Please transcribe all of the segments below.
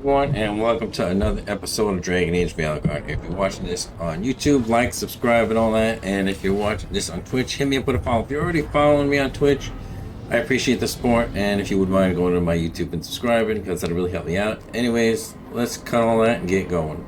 everyone, and welcome to another episode of Dragon Age Veilguard. If you're watching this on YouTube, like, subscribe, and all that. And if you're watching this on Twitch, hit me up with a follow. If you're already following me on Twitch, I appreciate the support. And if you would mind going to my YouTube and subscribing, because that'll really help me out. Anyways, let's cut all that and get going.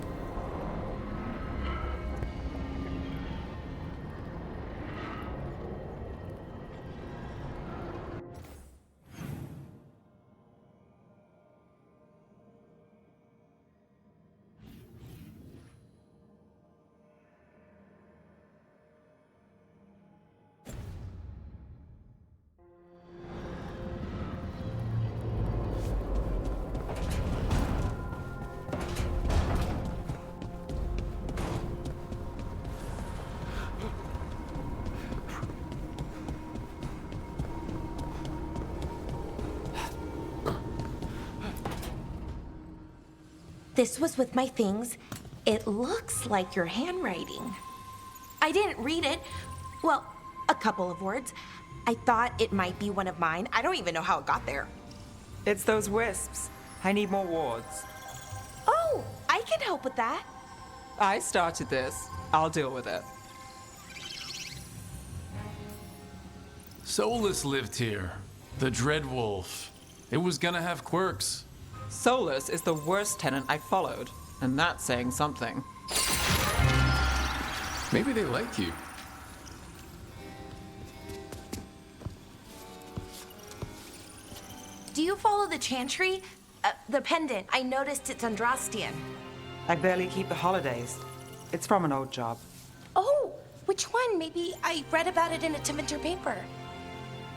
This was with my things. It looks like your handwriting. I didn't read it. Well, a couple of words. I thought it might be one of mine. I don't even know how it got there. It's those wisps. I need more wards. Oh, I can help with that. I started this. I'll deal with it. Solus lived here. The Dread Wolf. It was gonna have quirks. Solus is the worst tenant I followed, and that's saying something. Maybe they like you. Do you follow the chantry? The pendant. I noticed it's Andrastian. I barely keep the holidays. It's from an old job. Oh, which one? Maybe I read about it in a Timminter paper.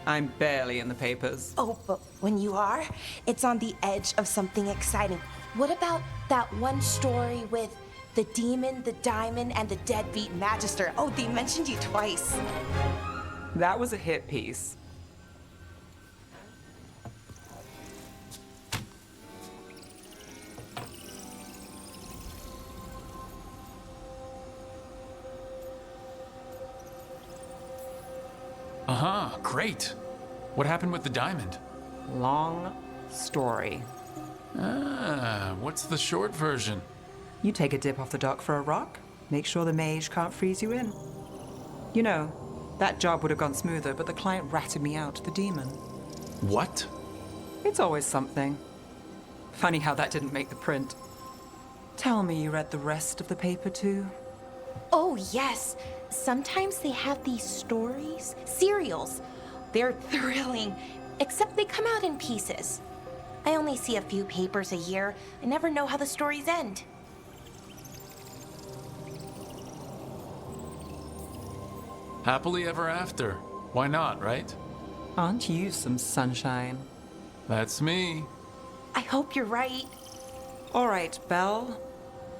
I'm barely in the papers. Oh, but when you are, it's on the edge of something exciting. What about that one story with the demon, the diamond, and the deadbeat magister? Oh, they mentioned you twice. That was a hit piece. Great. What happened with the diamond? Long story. What's the short version? You take a dip off the dock for a rock, make sure the mage can't freeze you in. You know, that job would have gone smoother, but the client ratted me out, the demon. What? It's always something. Funny how that didn't make the print. Tell me you read the rest of the paper too? Oh, yes. Sometimes they have these stories, serials. They're thrilling, except they come out in pieces. I only see a few papers a year. I never know how the stories end. Happily ever after. Why not, right? Aren't you some sunshine? That's me. I hope you're right. All right, Belle.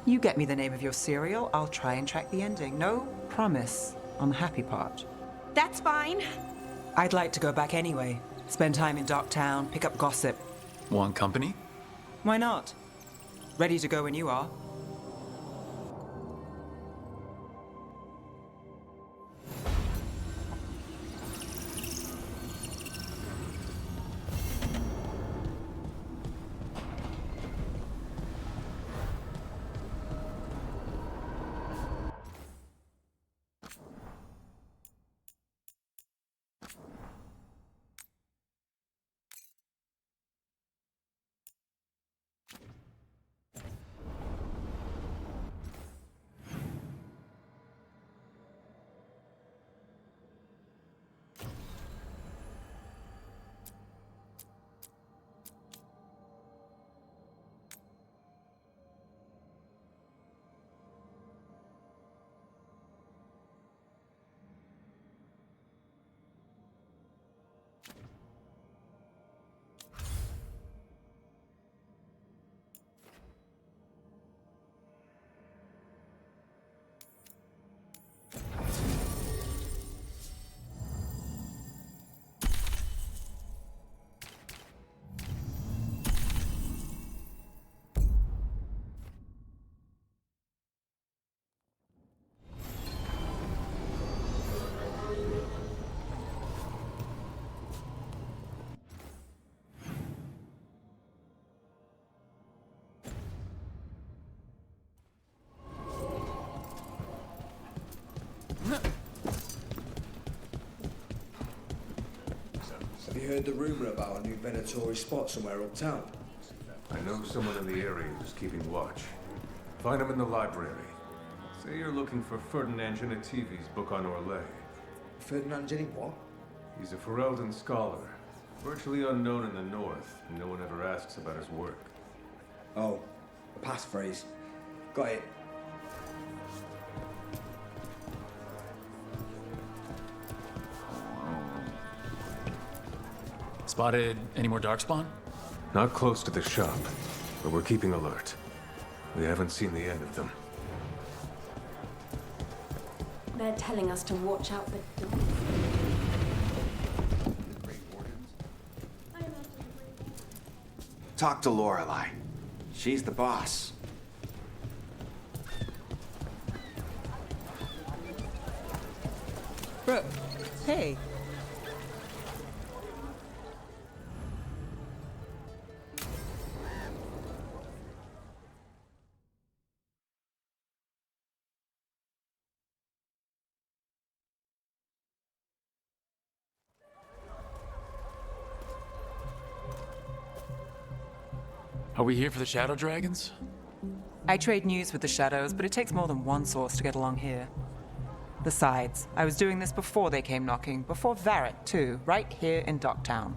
You get me the name of your cereal, I'll try and track the ending. No promise on the happy part. That's fine. I'd like to go back anyway. Spend time in Docktown, pick up gossip. Want company? Why not? Ready to go when you are. You heard the rumour about a new venatory spot somewhere uptown? I know someone in the area who's keeping watch. Find him in the library. Say you're looking for Ferdinand Genetivi's book on Orlais. Ferdinand Jenny what? He's a Ferelden scholar, virtually unknown in the north, and no one ever asks about his work. Oh, a passphrase. Got it. Spotted any more darkspawn? Not close to the shop, but we're keeping alert. We haven't seen the end of them. They're telling us to watch out for... Talk to Lorelei. She's the boss. Brooke, hey. Are we here for the Shadow Dragons? I trade news with the Shadows, but it takes more than one source to get along here. Besides, I was doing this before they came knocking, before Varret, too, right here in Docktown.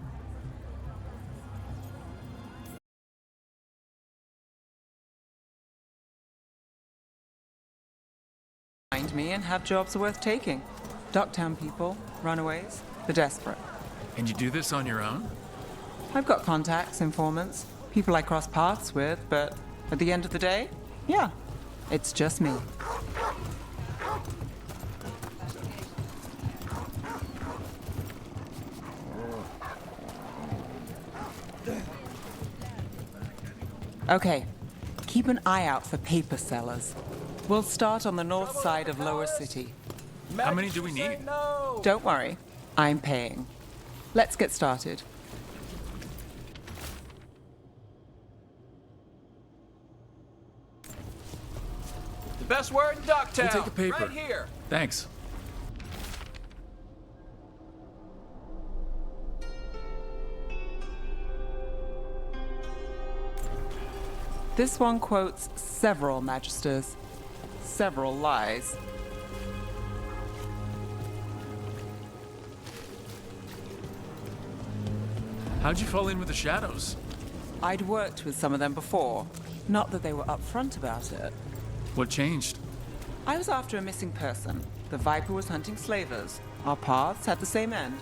Find me and have jobs worth taking. Docktown people, runaways, the desperate. And you do this on your own? I've got contacts, informants, people I cross paths with, but at the end of the day, yeah, it's just me. Okay, keep an eye out for paper sellers. We'll start on the north side of Lower City. How many do we need? Don't worry, I'm paying. Let's get started. The best word in Ducktown. We'll take the paper. Right here. Thanks. This one quotes several magisters, several lies. How'd you fall in with the Shadows? I'd worked with some of them before, not that they were upfront about it. What changed? I was after a missing person. The Viper was hunting slavers. Our paths had the same end.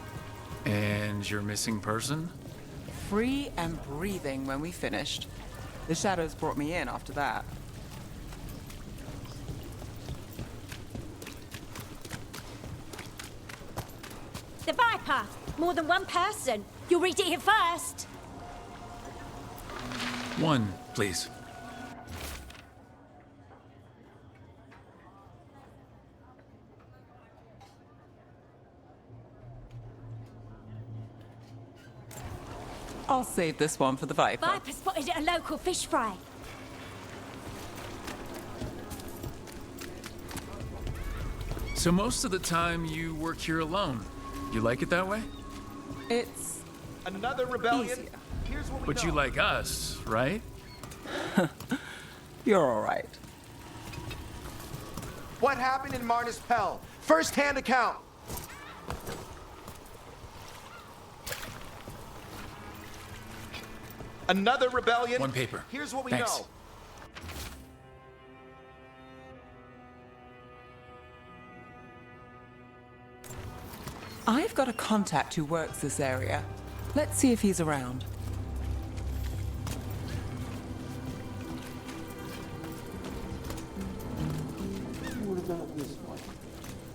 And your missing person? Free and breathing when we finished. The Shadows brought me in after that. The Viper! More than one person. You'll read it here first. One, please. I'll save this one for the Viper. Viper spotted at a local fish fry. So most of the time you work here alone. You like it that way? It's Another rebellion. easier. Here's what we But you know. like us, right? You're all right. What happened in Marnus Pell? First-hand account. Another rebellion. One paper. Here's what we Thanks. know. I've got a contact who works this area. Let's see if he's around.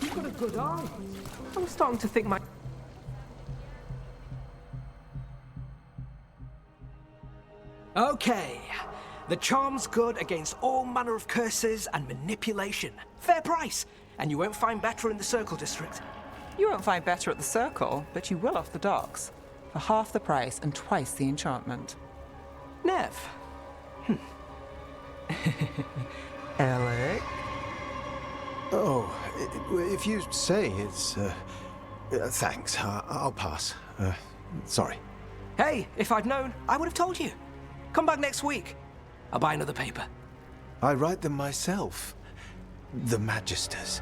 You've got a good eye. I'm starting to think my... Okay. The charm's good against all manner of curses and manipulation. Fair price. And you won't find better in the Circle District. You won't find better at the Circle, but you will off the docks. For half the price and twice the enchantment. Nev. Alec? Oh, if you say it's... thanks. I'll pass. Sorry. Hey, if I'd known, I would have told you. Come back next week. I'll buy another paper. I write them myself. The Magisters.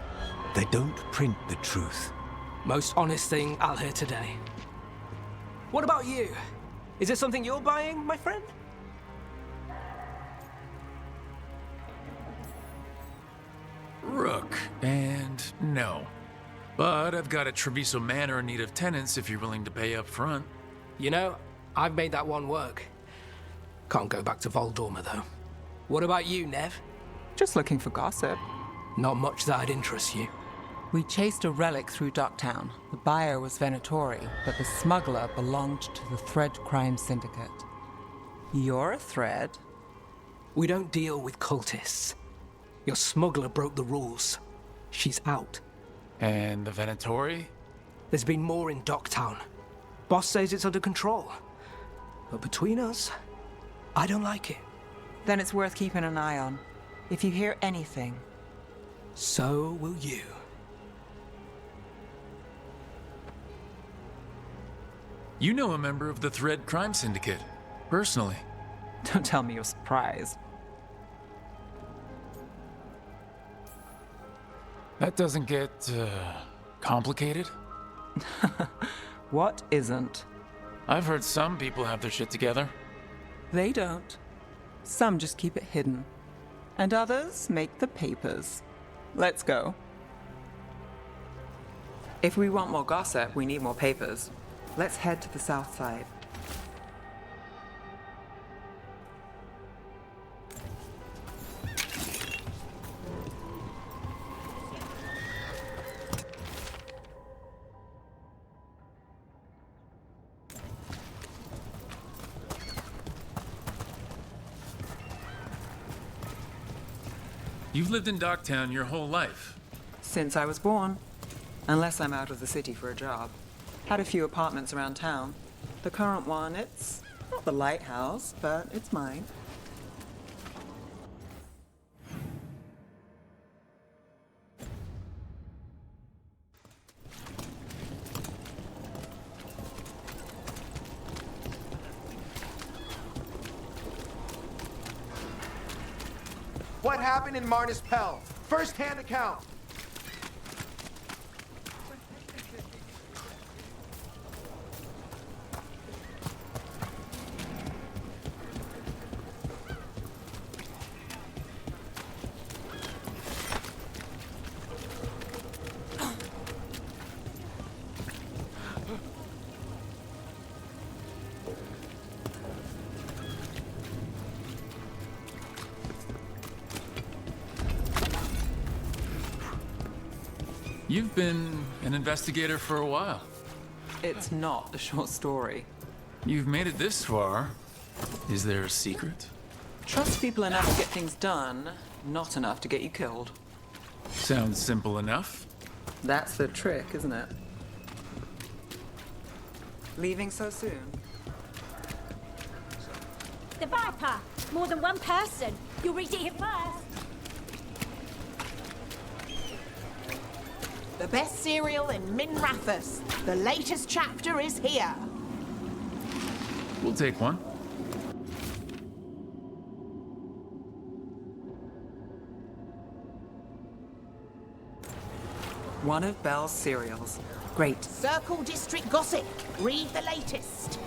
They don't print the truth. Most honest thing I'll hear today. What about you? Is it something you're buying, my friend? Rook, and no. But I've got a Treviso Manor in need of tenants if you're willing to pay up front. You know, I've made that one work. Can't go back to Voldorma, though. What about you, Nev? Just looking for gossip. Not much that'd interest you. We chased a relic through Docktown. The buyer was Venatori, but the smuggler belonged to the Thread Crime Syndicate. You're a Thread? We don't deal with cultists. Your smuggler broke the rules. She's out. And the Venatori? There's been more in Docktown. Boss says it's under control. But between us, I don't like it. Then it's worth keeping an eye on. If you hear anything. So will you. You know a member of the Thread Crime Syndicate, personally. Don't tell me you're surprised. That doesn't get, complicated? What isn't? I've heard some people have their shit together. They don't. Some just keep it hidden. And others make the papers. Let's go. If we want more gossip, we need more papers. Let's head to the south side. You've lived in Docktown your whole life. Since I was born. Unless I'm out of the city for a job. Had a few apartments around town. The current one, it's not the lighthouse, but it's mine. What happened in Marnus Pell? First-hand account. You've been an investigator for a while. It's not a short story. You've made it this far. Is there a secret? Trust people enough to get things done, not enough to get you killed. Sounds simple enough. That's the trick, isn't it? Leaving so soon? The Viper. More than one person. You'll read it here first. The best serial in Min Rathus. The latest chapter is here. We'll take one. One of Belle's cereals. Great. Circle District Gossip. Read the latest.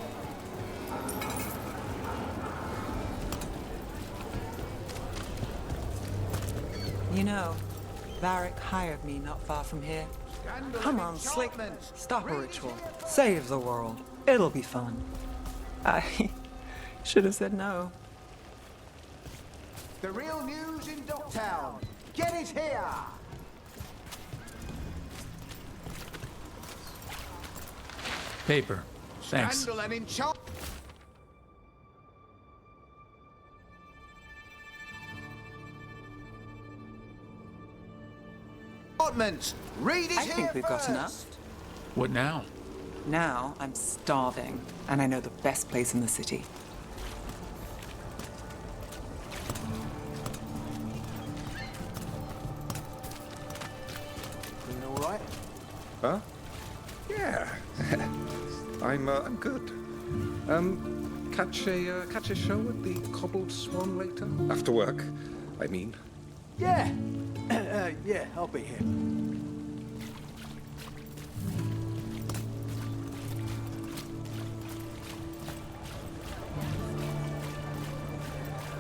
You know, Varric hired me not far from here. Come on, Slick. Stop a ritual. Save the world. It'll be fun. I should have said no. The real news in Docktown. Get it here. Paper. Thanks. Scandal and enchantment. Read it I think we've got enough. What now? Now I'm starving, and I know the best place in the city. All right? Huh? Yeah. I I'm good. Catch a show at the Cobbled Swan later? After work, I mean. Yeah. Yeah, I'll be here.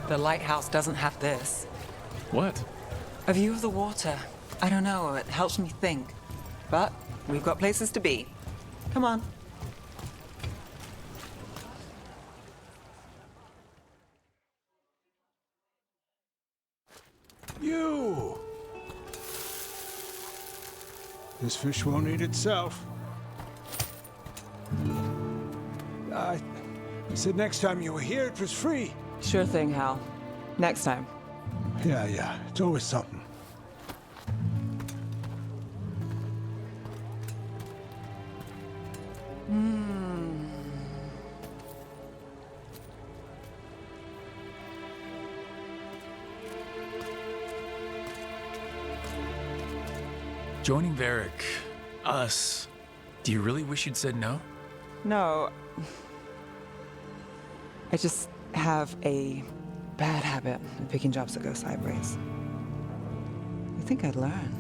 The lighthouse doesn't have this. What? A view of the water. I don't know, it helps me think. But we've got places to be. Come on. You! This fish won't eat itself. I said next time you were here, it was free. Sure thing, Hal. Next time. Yeah, it's always something. Joining Varric, us. Do you really wish you'd said no? No. I just have a bad habit of picking jobs that go sideways. You think I'd learn?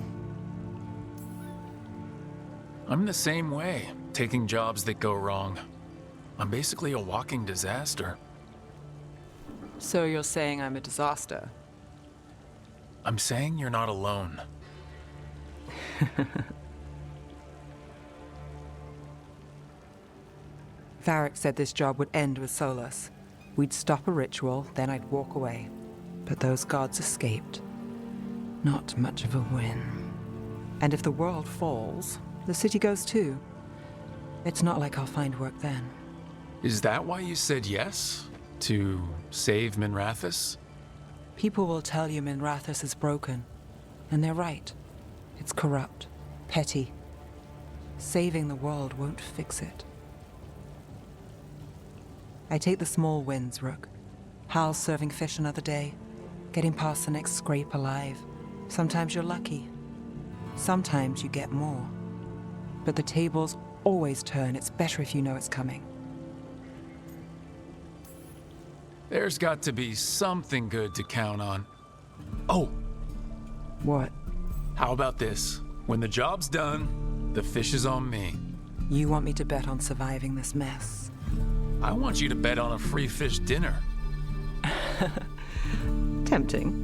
I'm the same way, taking jobs that go wrong. I'm basically a walking disaster. So you're saying I'm a disaster? I'm saying you're not alone. Varric said this job would end with Solus. We'd stop a ritual, then I'd walk away. But those gods escaped. Not much of a win. And if the world falls, the city goes too. It's not like I'll find work then. Is that why you said yes? To save Minrathous? People will tell you Minrathous is broken. And they're right. It's corrupt, petty. Saving the world won't fix it. I take the small wins, Rook. Hal's serving fish another day, getting past the next scrape alive. Sometimes you're lucky. Sometimes you get more. But the tables always turn. It's better if you know it's coming. There's got to be something good to count on. Oh! What? How about this? When the job's done, the fish is on me. You want me to bet on surviving this mess? I want you to bet on a free fish dinner. Tempting.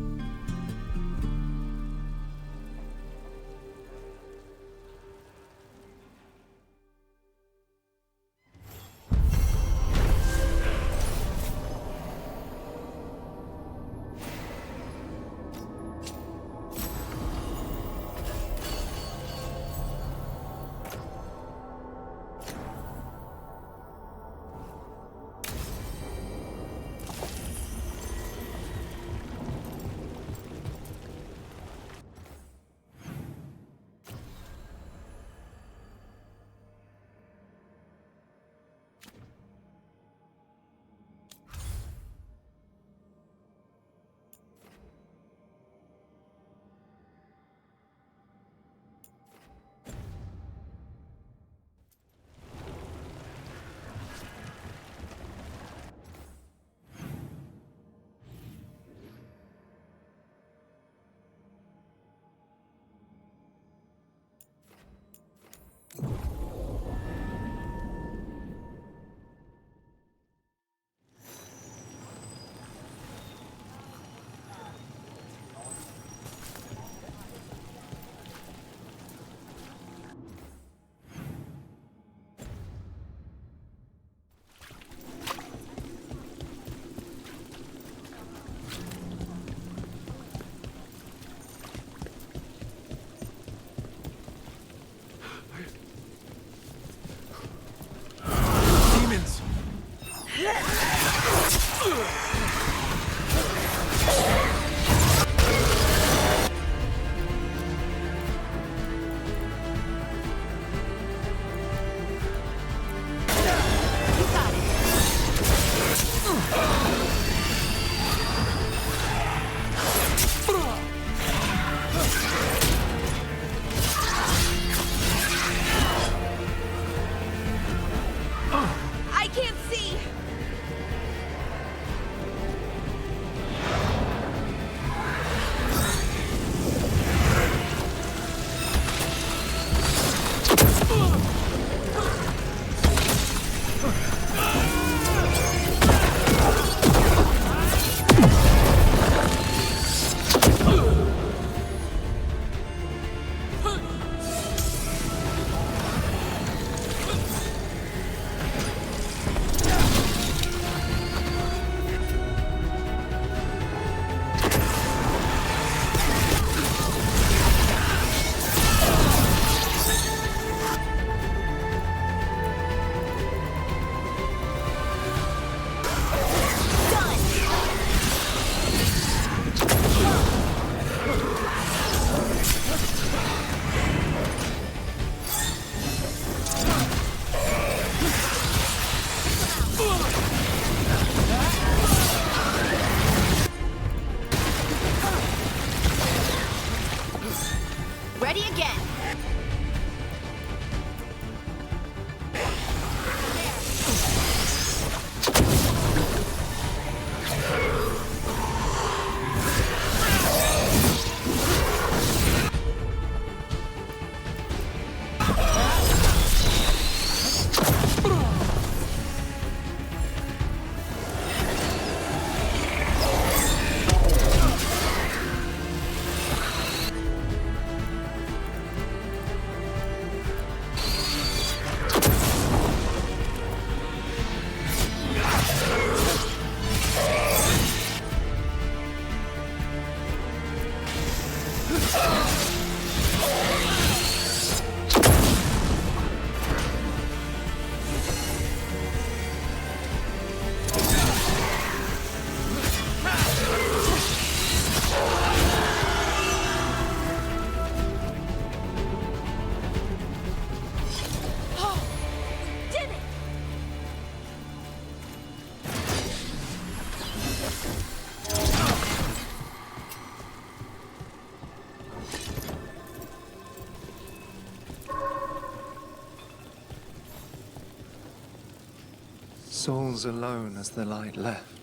souls alone as the light left.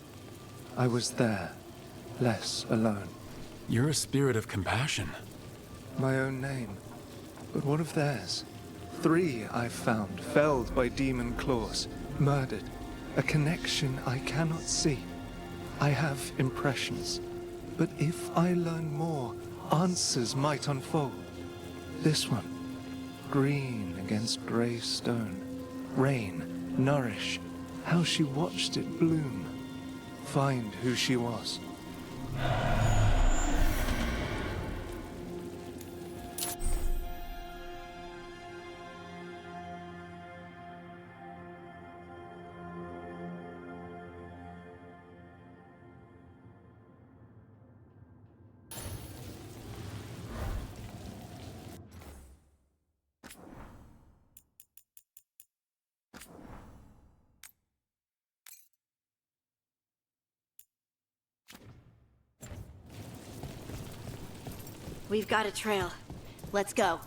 I was there, less alone. You're a spirit of compassion. My own name. But what of theirs? 3 I've found, felled by demon claws, murdered. A connection I cannot see. I have impressions. But if I learn more, answers might unfold. This one, green against grey stone. Rain, nourish, how she watched it bloom. Find who she was. We've got a trail. Let's go.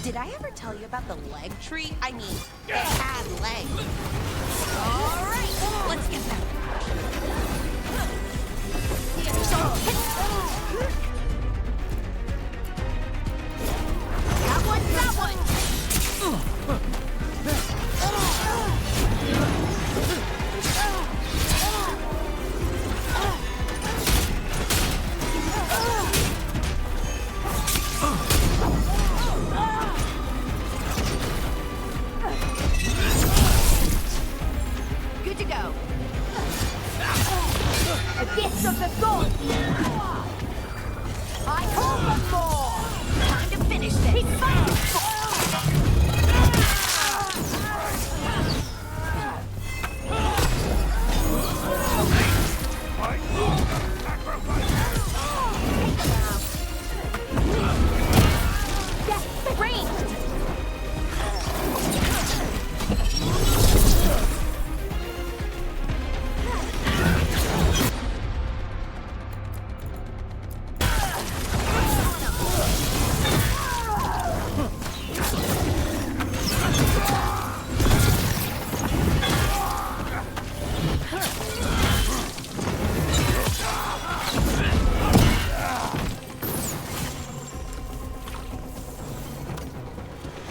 Did I ever tell you about the leg tree? I mean, it had legs. All right, let's get them. That one, that one! Good to go. The gifts of the gods! I call for more! Time to finish this! He's fine!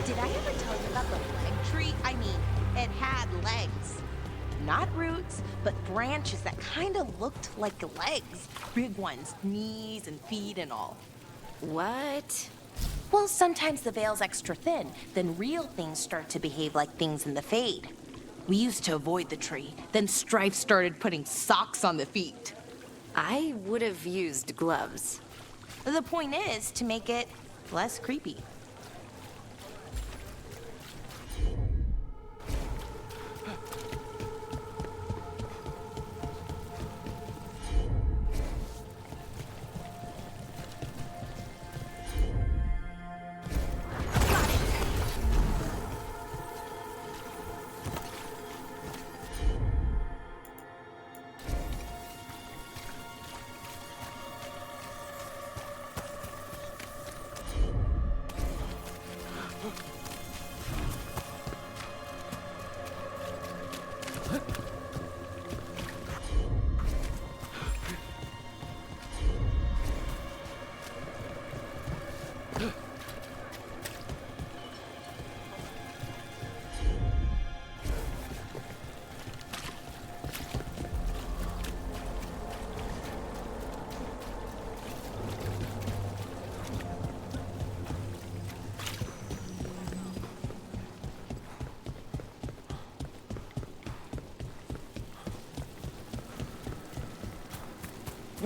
Did I ever tell you about the leg tree? I mean, it had legs. Not roots, but branches that kind of looked like legs. Big ones, knees and feet and all. What? Well, sometimes the veil's extra thin, then real things start to behave like things in the Fade. We used to avoid the tree, then Strife started putting socks on the feet. I would have used gloves. The point is to make it less creepy.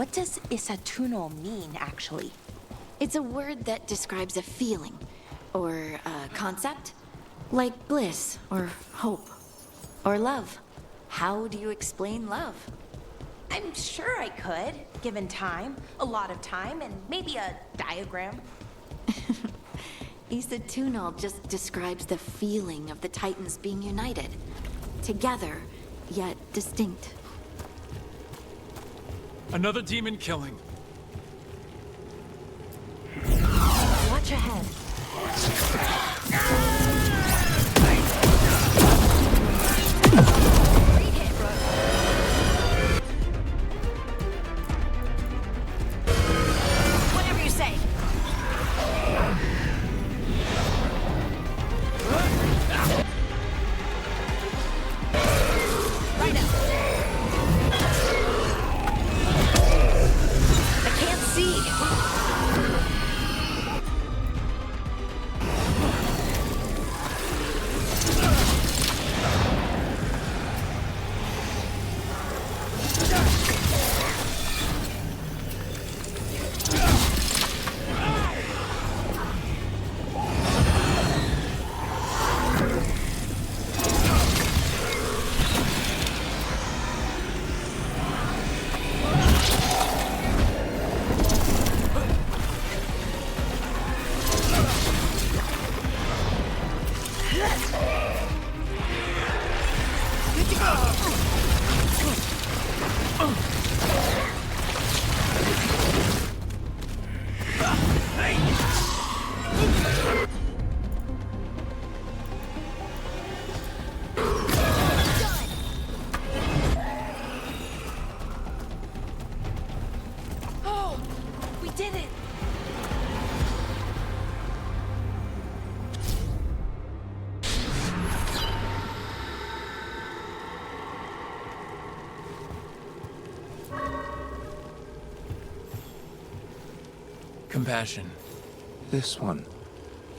What does Isatunal mean, actually? It's a word that describes a feeling, or a concept. Like bliss, or hope, or love. How do you explain love? I'm sure I could, given time, a lot of time, and maybe a diagram. Isatunal just describes the feeling of the Titans being united. Together, yet distinct. Another demon killing. Watch ahead. Great hit, bro. Whatever you say. Right up. I can't see. Oh, we did it! Compassion. This one.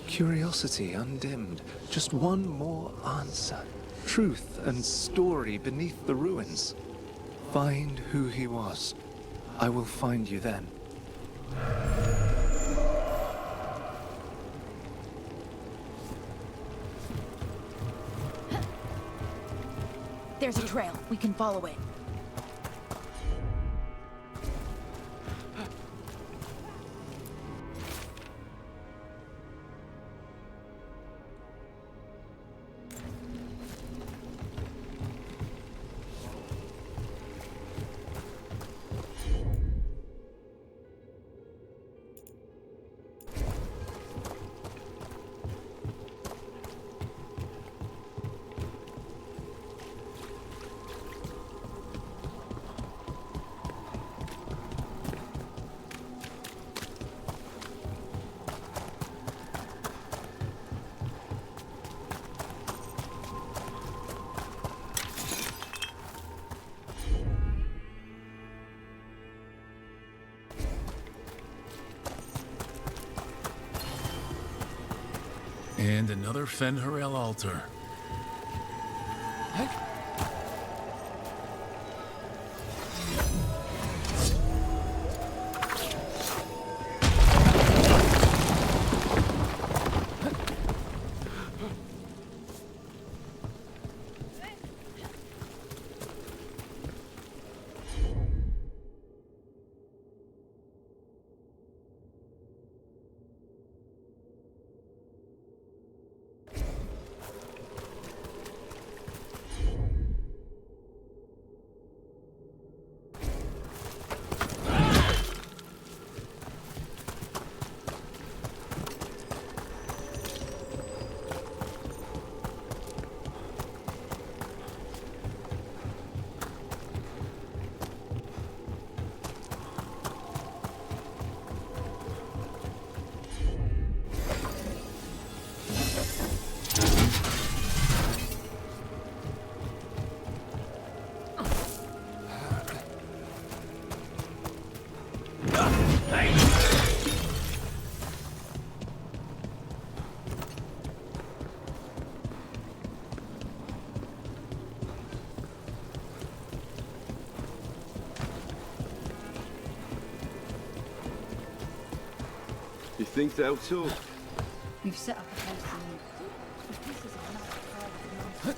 Curiosity undimmed. Just one more answer. Truth and story beneath the ruins. Find who he was. I will find you then. There's a trail. We can follow it. And another Fen'Harel altar. think thou too? We've set up a post in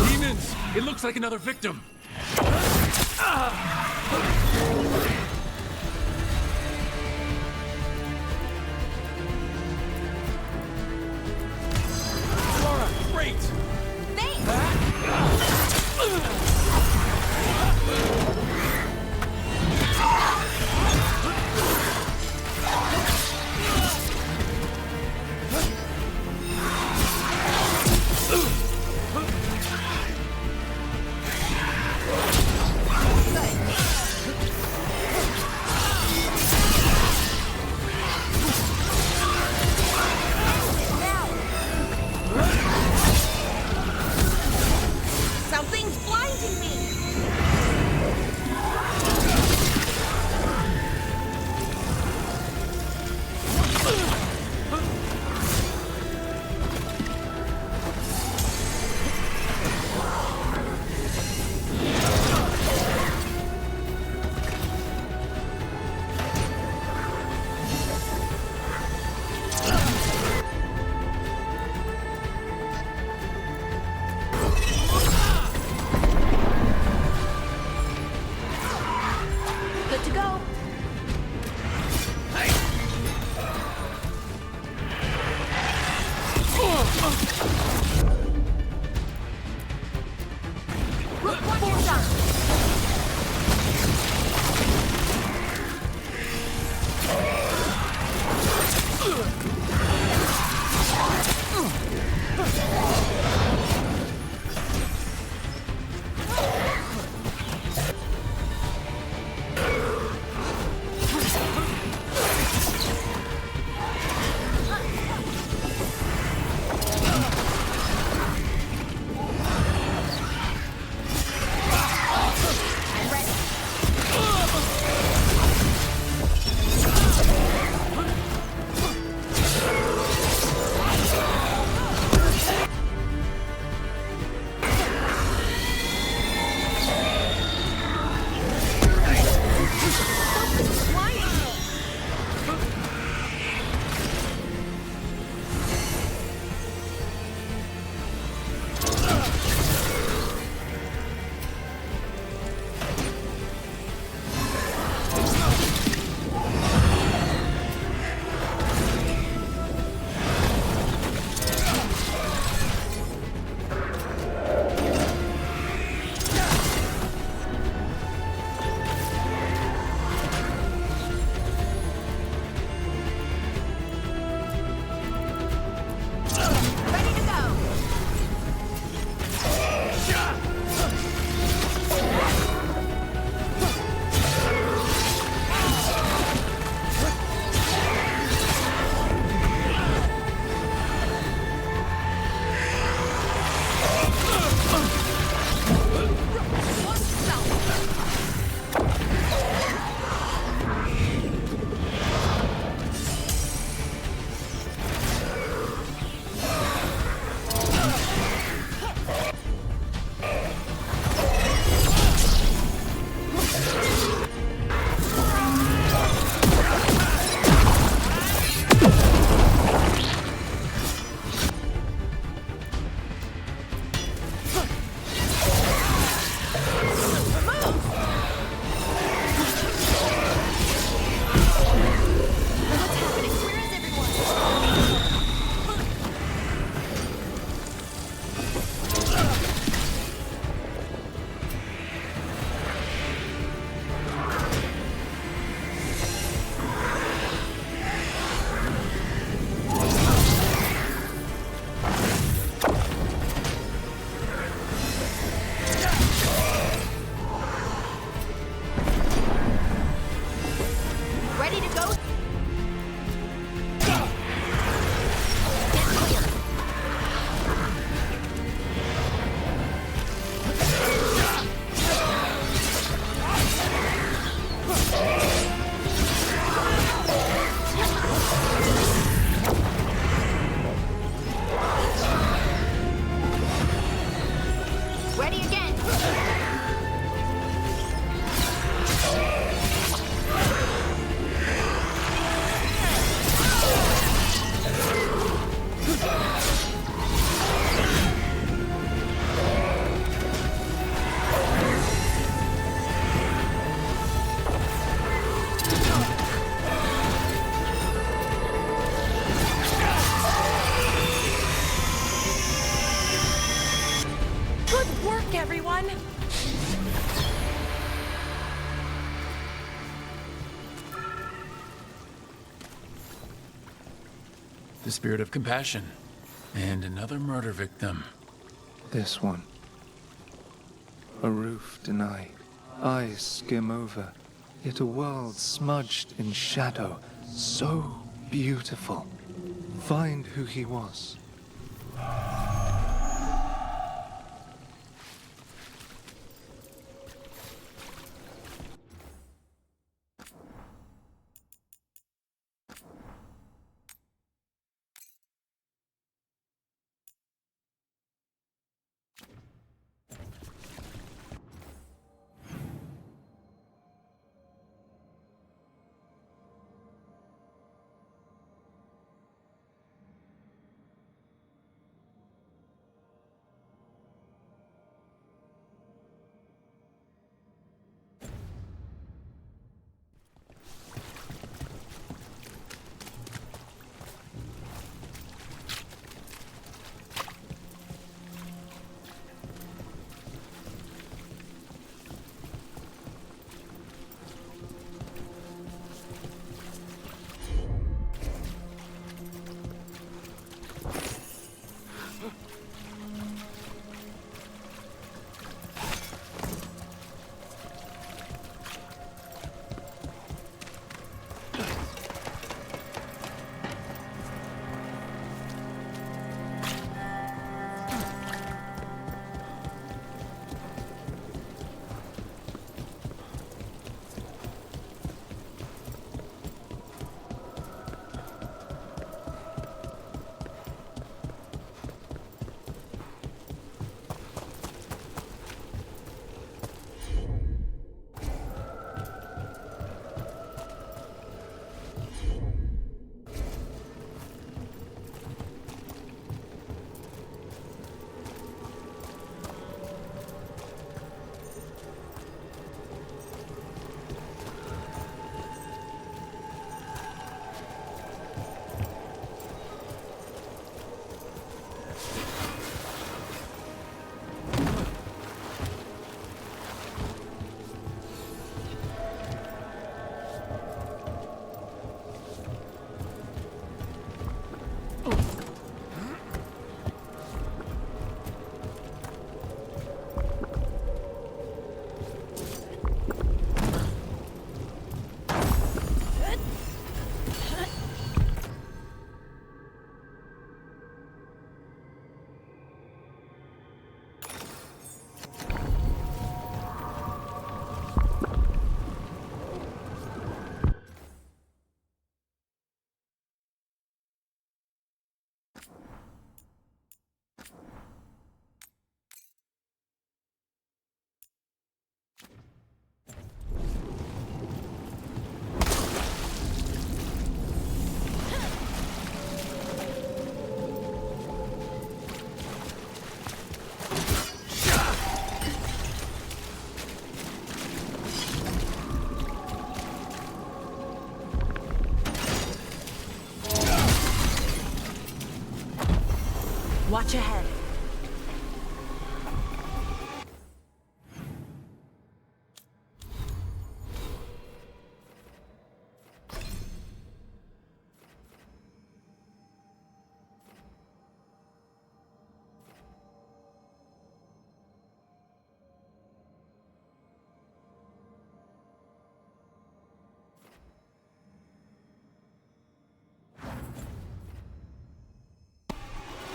Demons! It looks like another victim. Laura, great! Run! The spirit of compassion. And another murder victim. This one. A roof denied. Eyes skim over. Yet a world smudged in shadow. So beautiful. Find who he was. Watch ahead.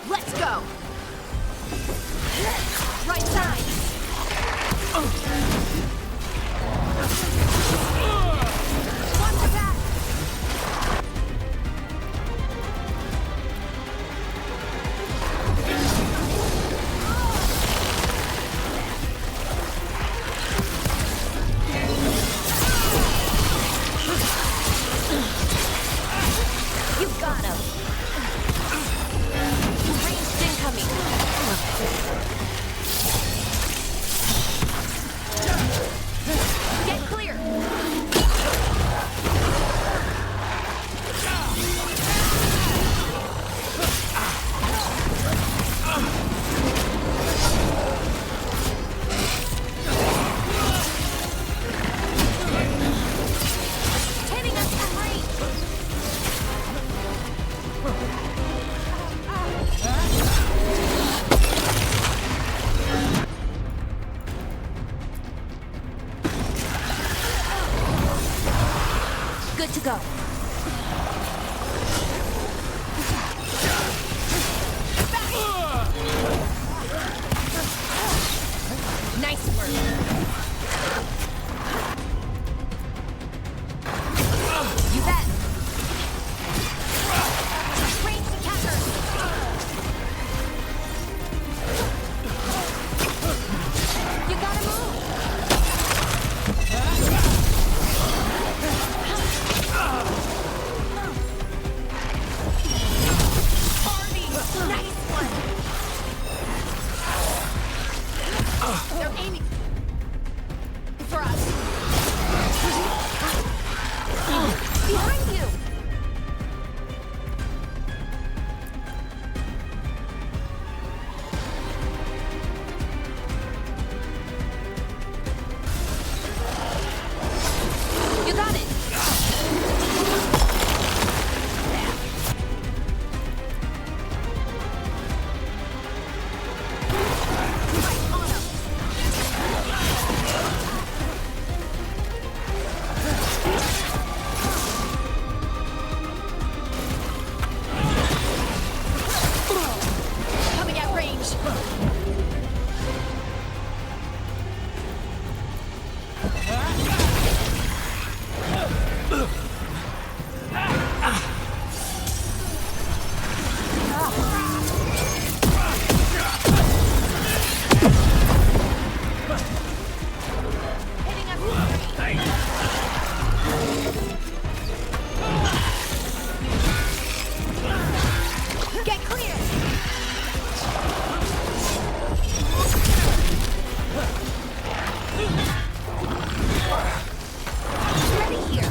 Let's go! Nice work. You bet. Range attacker. You gotta move. Harvey, nice one. They're aiming for us. Behind you. You got it. Coming at range. Get clear. Ready here.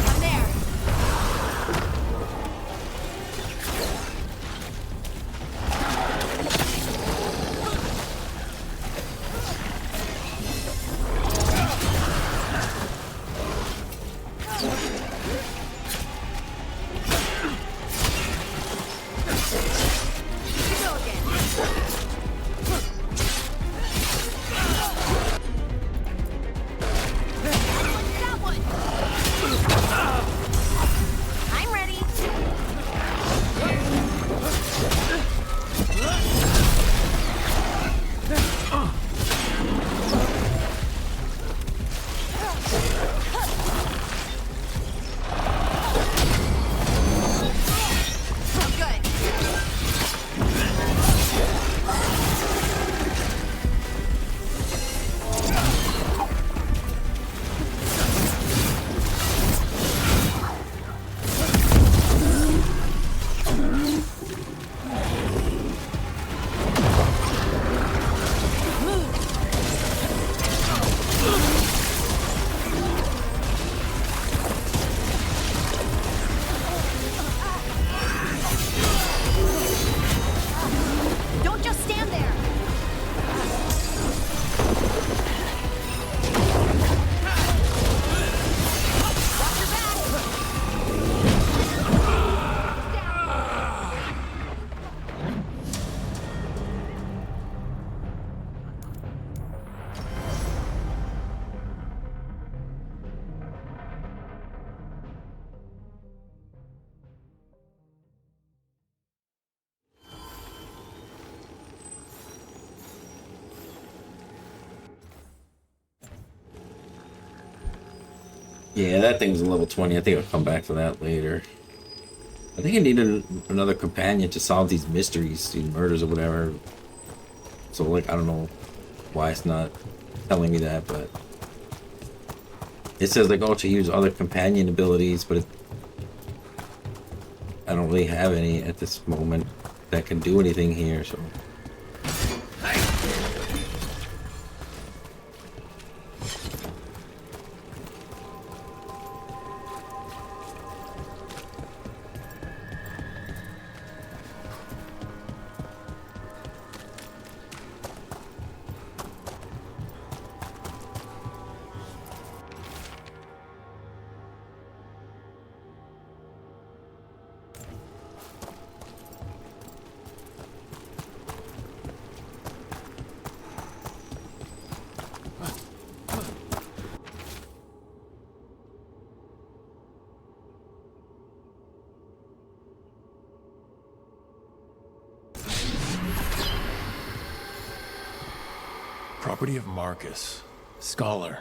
I'm there. Go again. That one. I'm ready. I'm good. Don't just stand there. Watch your back. Yeah, that thing's a level 20. I think I'll come back for that later. I think I needed another companion to solve these mysteries, these murders or whatever. So, like, I don't know why it's not telling me that, but it says, like, oh, to use other companion abilities, but I don't really have any at this moment that can do anything here, so. What do you have, Marcus? Scholar.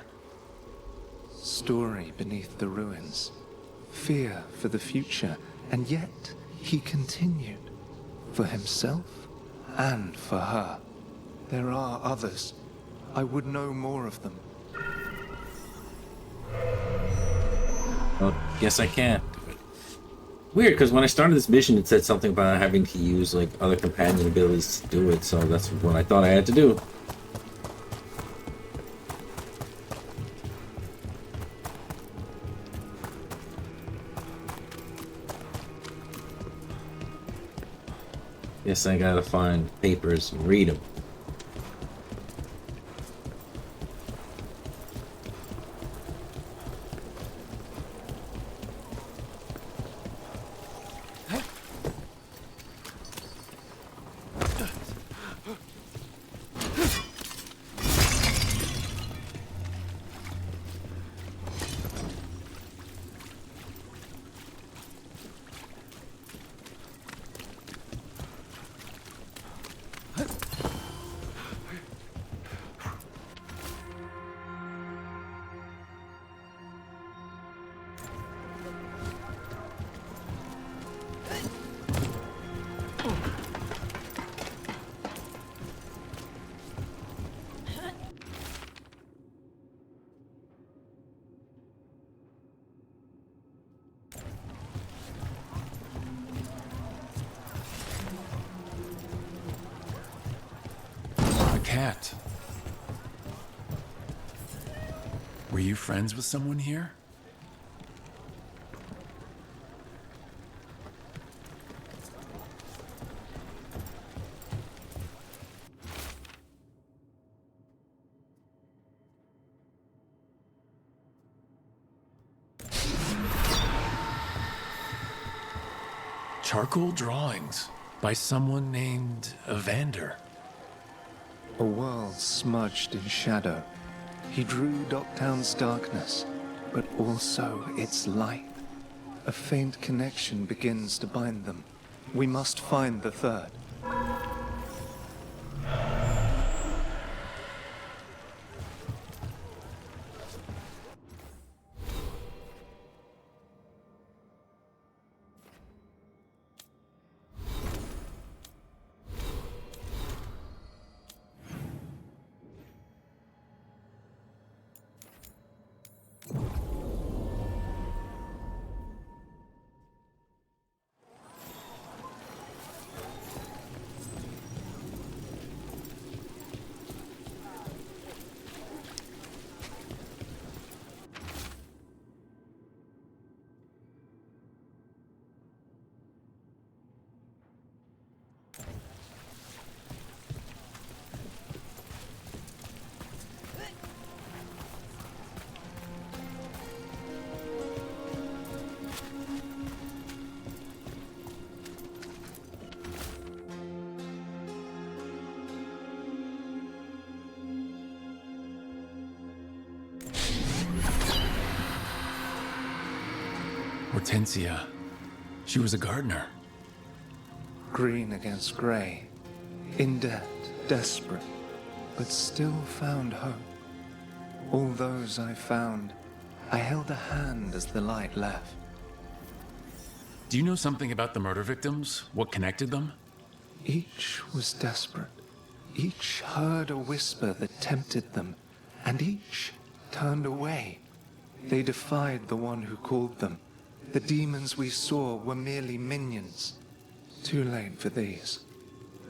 Story beneath the ruins. Fear for the future, and yet he continued. For himself and for her. There are others. I would know more of them. Well, guess I can't. Weird, because when I started this mission, it said something about having to use like other companion abilities to do it, so that's what I thought I had to do. Guess I gotta find papers and read them. Cat. Were you friends with someone here? Charcoal drawings by someone named Evander. A world smudged in shadow. He drew Docktown's darkness, but also its light. A faint connection begins to bind them. We must find the third. Hortensia. She was a gardener. Green against grey. In debt, desperate, but still found hope. All those I found, I held a hand as the light left. Do you know something about the murder victims? What connected them? Each was desperate. Each heard a whisper that tempted them, and each turned away. They defied the one who called them. The demons we saw were merely minions. Too late for these.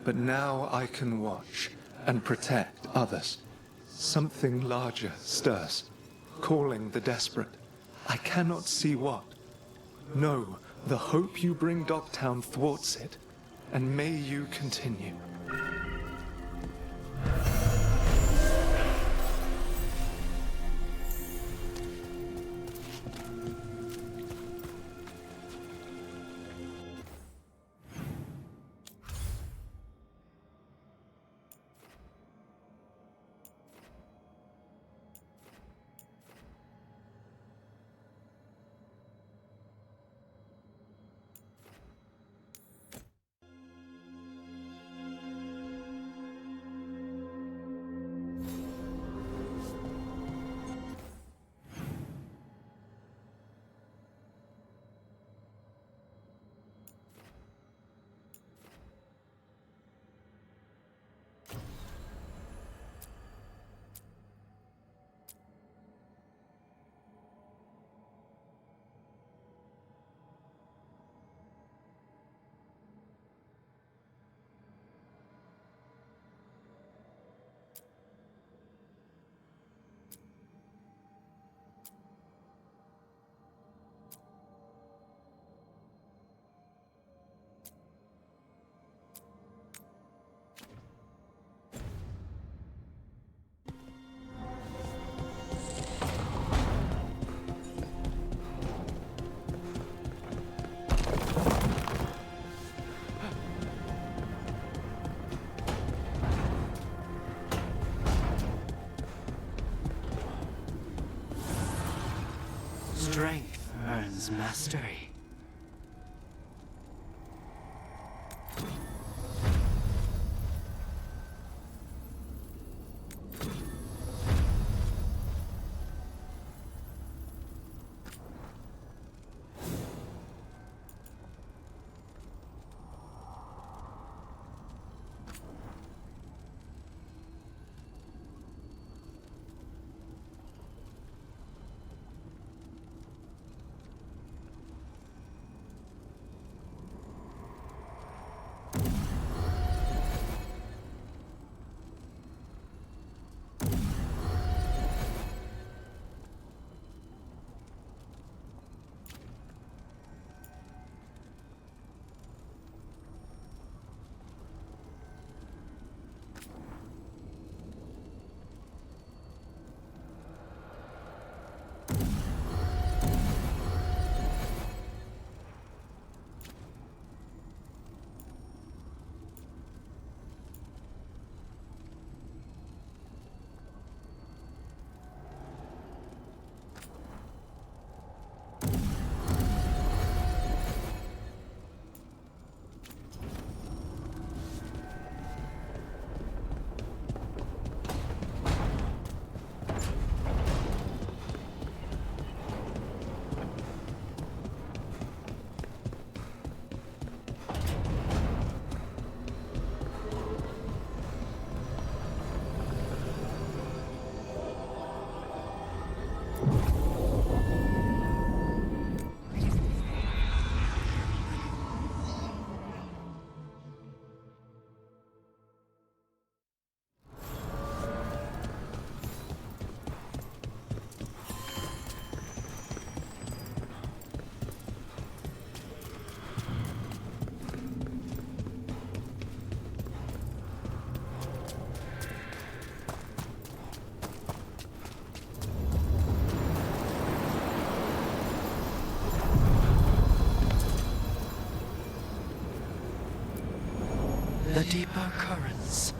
But now I can watch and protect others. Something larger stirs, calling the desperate. I cannot see what. No, the hope you bring Docktown thwarts it, and may you continue. Strength earns mastery. The deeper currents.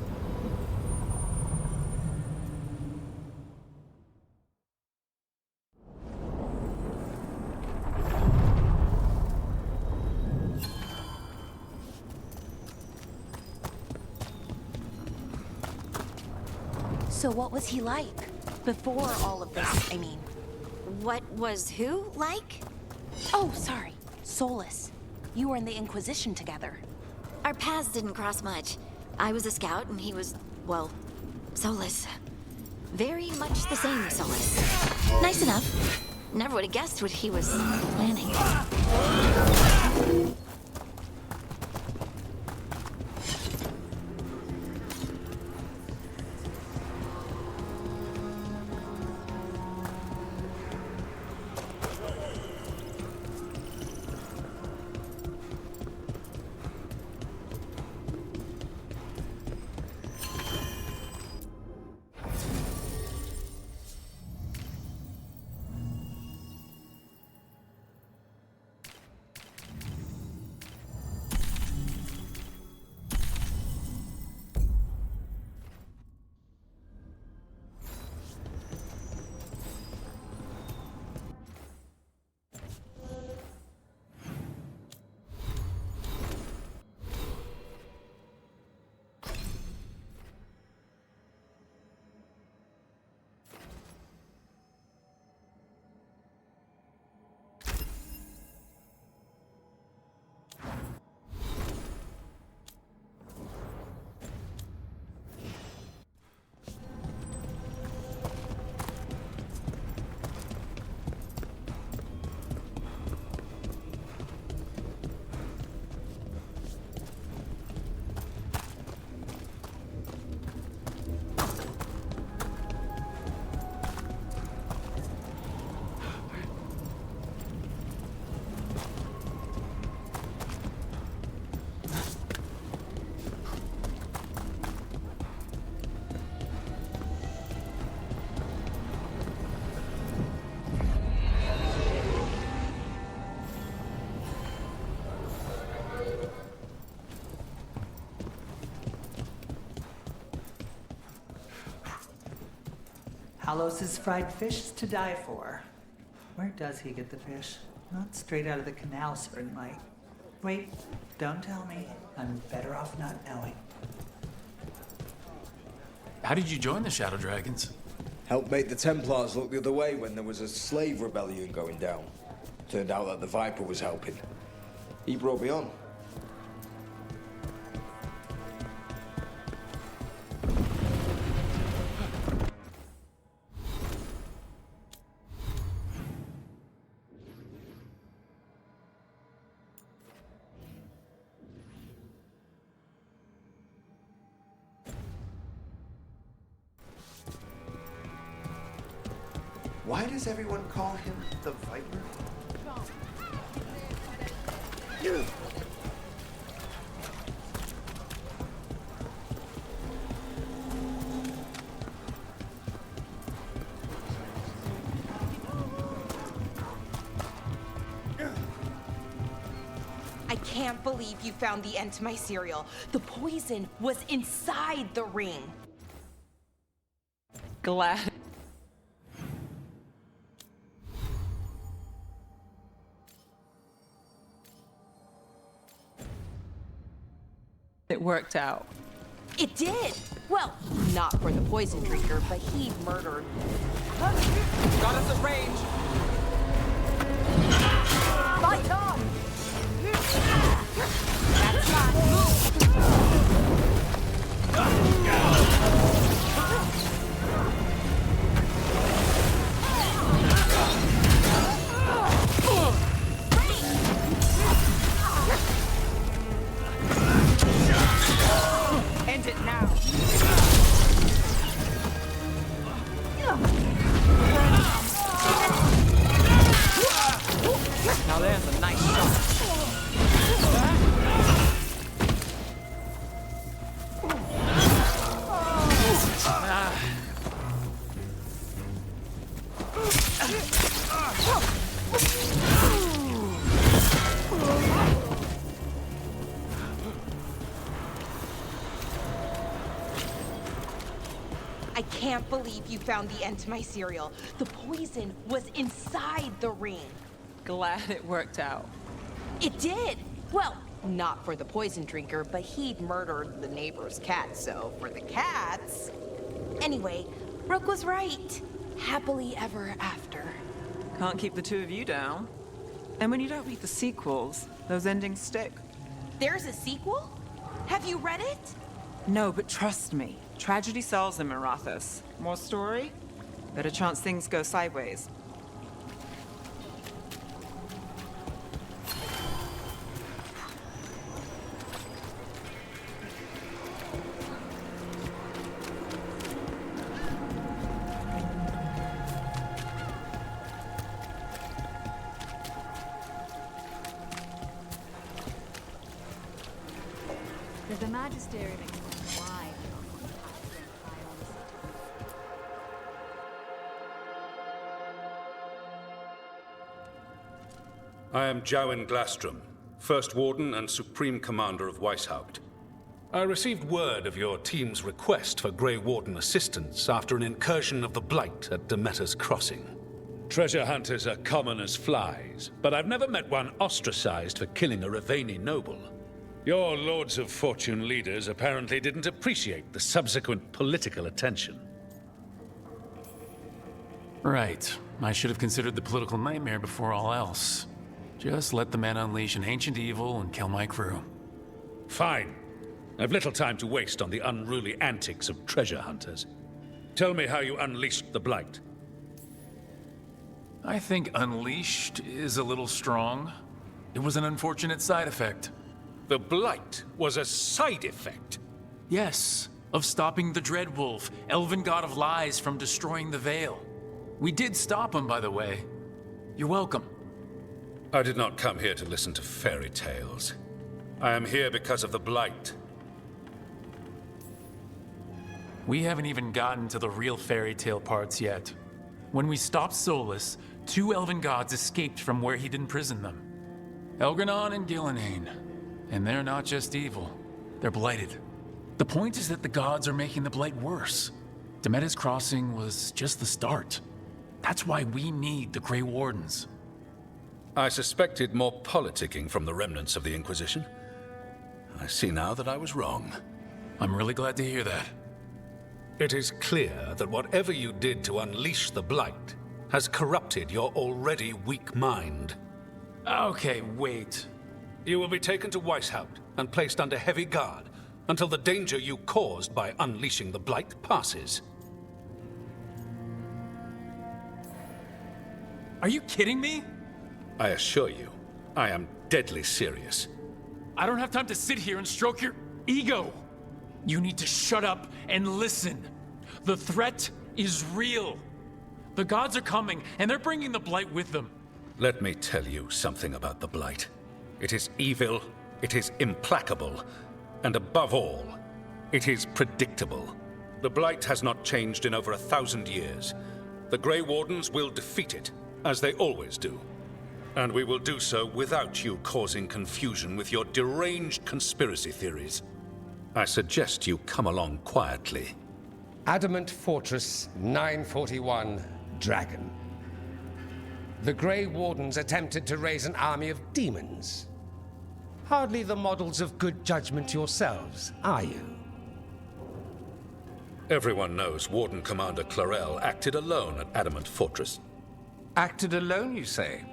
So what was he like? Before all of this, I mean. What was who like? Oh, sorry. Solus. You were in the Inquisition together. Our paths didn't cross much. I was a scout and he was, well, Solus. Very much the same Solus. Nice enough. Never would have guessed what he was planning. Halos' fried fish is to die for. Where does he get the fish? Not straight out of the canal, certainly. Wait, don't tell me. I'm better off not knowing. How did you join the Shadow Dragons? Helped make the Templars look the other way when there was a slave rebellion going down. Turned out that the Viper was helping. He brought me on. Why does everyone call him the Viper? I can't believe you found the end to my cereal. The poison was inside the ring. Glad. It worked out. It did! Well, not for the poison drinker, but he murdered. Got us at range! Fight on! That's not End it now! Now there's a nice shot. I can't believe you found the end to my cereal. The poison was inside the ring. Glad it worked out. It did! Well, not for the poison drinker, but he'd murdered the neighbor's cat, so for the cats... Anyway, Rook was right. Happily ever after. Can't keep the two of you down. And when you don't read the sequels, those endings stick. There's a sequel? Have you read it? No, but trust me. Tragedy sells in Marathas. More story? Better chance things go sideways. There's a magisterium explains why. I am Jowen Glastrom, First Warden and Supreme Commander of Weishaupt. I received word of your team's request for Grey Warden assistance after an incursion of the Blight at Demeter's Crossing. Treasure hunters are common as flies, but I've never met one ostracized for killing a Raveni noble. Your Lords of Fortune leaders apparently didn't appreciate the subsequent political attention. Right. I should have considered the political nightmare before all else. Just let the man unleash an ancient evil and kill my crew. Fine. I've little time to waste on the unruly antics of treasure hunters. Tell me how you unleashed the Blight. I think unleashed is a little strong. It was an unfortunate side effect. The Blight was a side effect? Yes, of stopping the Dreadwolf, elven god of lies, from destroying the Veil. We did stop him, by the way. You're welcome. I did not come here to listen to fairy tales. I am here because of the Blight. We haven't even gotten to the real fairy tale parts yet. When we stopped Solus, 2 elven gods escaped from where he'd imprisoned them. Elgranon and Gillenhain. And they're not just evil. They're blighted. The point is that the gods are making the Blight worse. Demeter's Crossing was just the start. That's why we need the Grey Wardens. I suspected more politicking from the remnants of the Inquisition. I see now that I was wrong. I'm really glad to hear that. It is clear that whatever you did to unleash the Blight has corrupted your already weak mind. Okay, wait. You will be taken to Weishaupt and placed under heavy guard until the danger you caused by unleashing the Blight passes. Are you kidding me? I assure you, I am deadly serious. I don't have time to sit here and stroke your ego. You need to shut up and listen. The threat is real. The gods are coming, and they're bringing the Blight with them. Let me tell you something about the Blight. It is evil, it is implacable, and above all, it is predictable. The Blight has not changed in over 1,000 years. The Grey Wardens will defeat it, as they always do. And we will do so without you causing confusion with your deranged conspiracy theories. I suggest you come along quietly. Adamant Fortress 941, Dragon. The Grey Wardens attempted to raise an army of demons. Hardly the models of good judgment yourselves, are you? Everyone knows Warden Commander Clarel acted alone at Adamant Fortress. Acted alone, you say?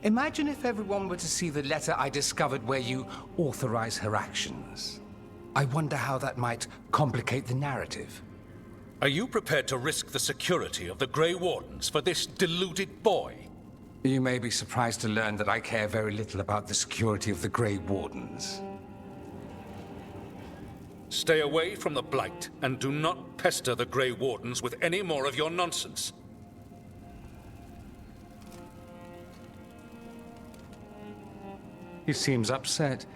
Imagine if everyone were to see the letter I discovered where you authorize her actions. I wonder how that might complicate the narrative. Are you prepared to risk the security of the Grey Wardens for this deluded boy? You may be surprised to learn that I care very little about the security of the Grey Wardens. Stay away from the Blight, and do not pester the Grey Wardens with any more of your nonsense. He seems upset.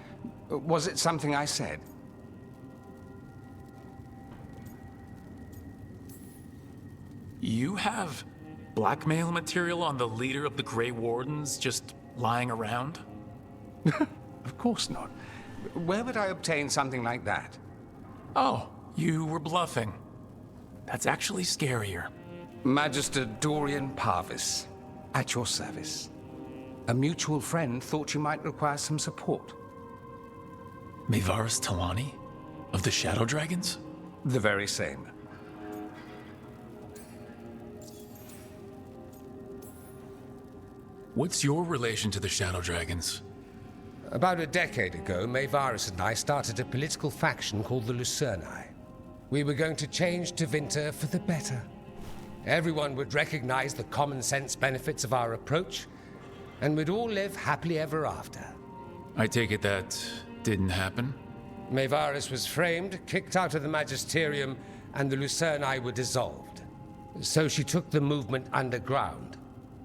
Was it something I said? You have blackmail material on the leader of the Grey Wardens just lying around? Of course not. Where would I obtain something like that? Oh, you were bluffing. That's actually scarier. Magister Dorian Parvis, at your service. A mutual friend thought you might require some support. Maevaris Talani? Of the Shadow Dragons? The very same. What's your relation to the Shadow Dragons? About a decade ago, Maevaris and I started a political faction called the Lucerni. We were going to change Tevinter for the better. Everyone would recognize the common sense benefits of our approach, and we'd all live happily ever after. I take it that didn't happen? Maevaris was framed, kicked out of the Magisterium, and the Lucerni were dissolved. So she took the movement underground.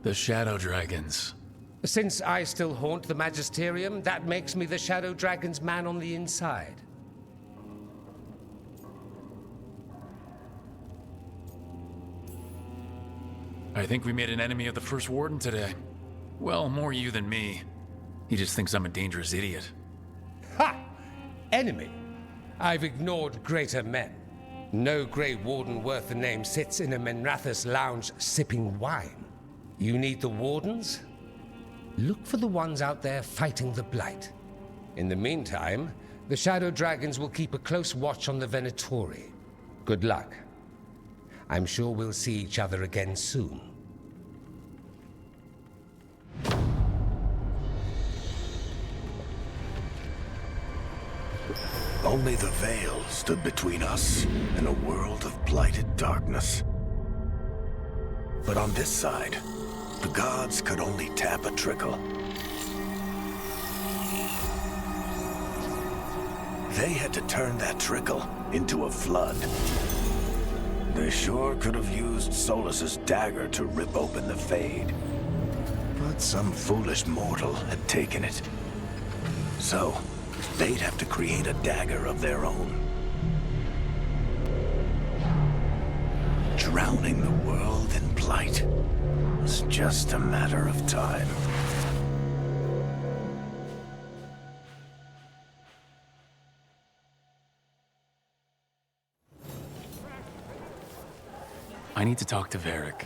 The Shadow Dragons. Since I still haunt the Magisterium, that makes me the Shadow Dragon's man on the inside. I think we made an enemy of the First Warden today. Well, more you than me. He just thinks I'm a dangerous idiot. Ha! Enemy? I've ignored greater men. No Grey Warden worth the name sits in a Menrathus lounge sipping wine. You need the Wardens? Look for the ones out there fighting the Blight. In the meantime, the Shadow Dragons will keep a close watch on the Venatori. Good luck. I'm sure we'll see each other again soon. Only the veil stood between us and a world of blighted darkness. But on this side, the gods could only tap a trickle. They had to turn that trickle into a flood. They sure could have used Solus's dagger to rip open the Fade. But some foolish mortal had taken it. So, they'd have to create a dagger of their own. Drowning the world in blight was just a matter of time. I need to talk to Varric.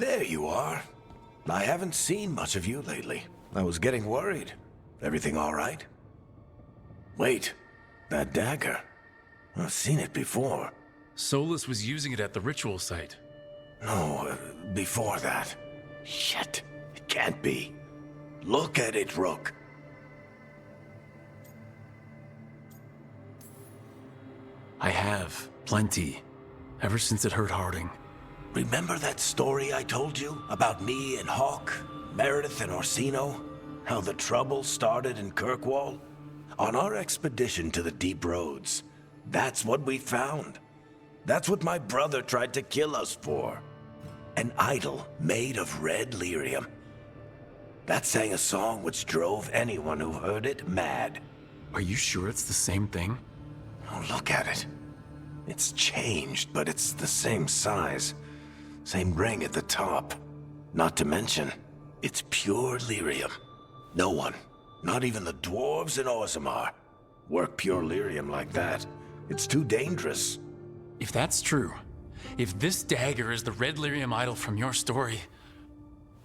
There you are. I haven't seen much of you lately. I was getting worried. Everything all right? Wait, that dagger. I've seen it before. Solus was using it at the ritual site. No, before that. Shit, it can't be. Look at it, Rook. I have. Plenty. Ever since it hurt Harding. Remember that story I told you about me and Hawk, Meredith and Orsino? How the trouble started in Kirkwall? On our expedition to the Deep Roads, that's what we found. That's what my brother tried to kill us for. An idol made of red lyrium. That sang a song which drove anyone who heard it mad. Are you sure it's the same thing? Oh, look at it. It's changed, but it's the same size. Same ring at the top. Not to mention, it's pure lyrium. No one, not even the dwarves in Orzammar, work pure lyrium like that. It's too dangerous. If that's true, if this dagger is the red lyrium idol from your story,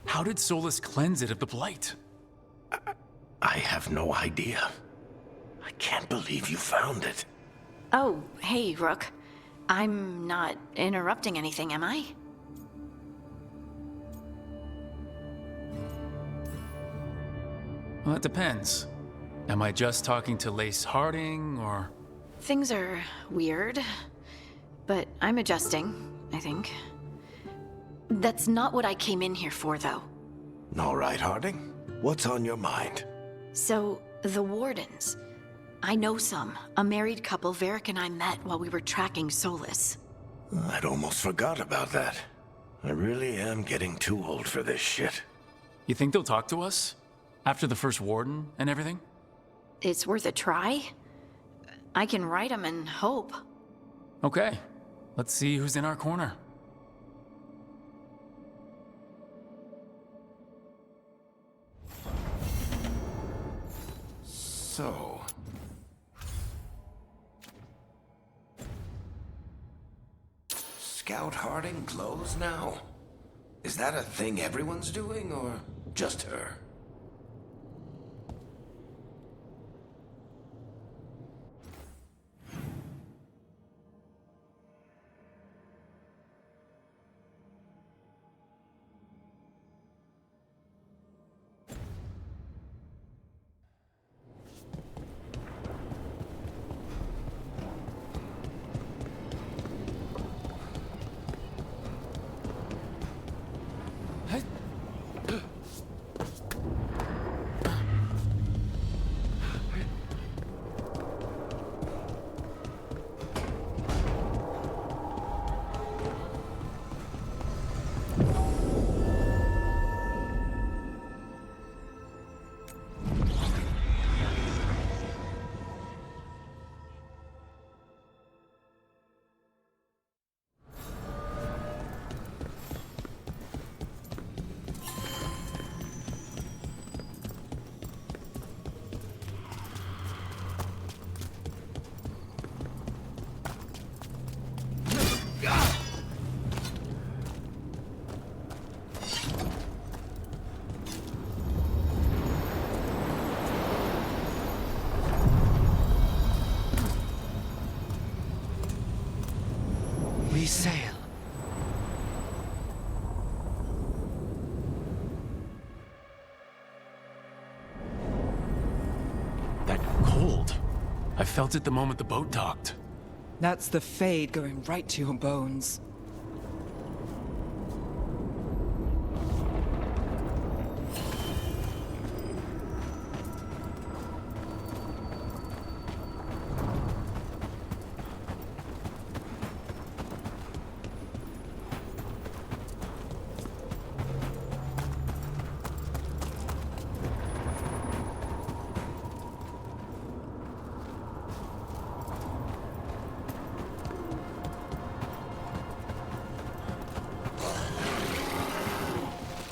how did Solus cleanse it of the blight? I have no idea. I can't believe you found it. Oh, hey, Rook. I'm not interrupting anything, am I? Well, that depends. Am I just talking to Lace Harding, or...? Things are weird, but I'm adjusting, I think. That's not what I came in here for, though. All right, Harding. What's on your mind? So, the Wardens. I know some. A married couple Varric and I met while we were tracking Solus. I'd almost forgot about that. I really am getting too old for this shit. You think they'll talk to us? After the first warden and everything? It's worth a try. I can write them and hope. Okay. Let's see who's in our corner. So... Scout Harding clothes now? Is that a thing everyone's doing, or just her? We sail. That cold. I felt it the moment the boat docked. That's the Fade going right to your bones.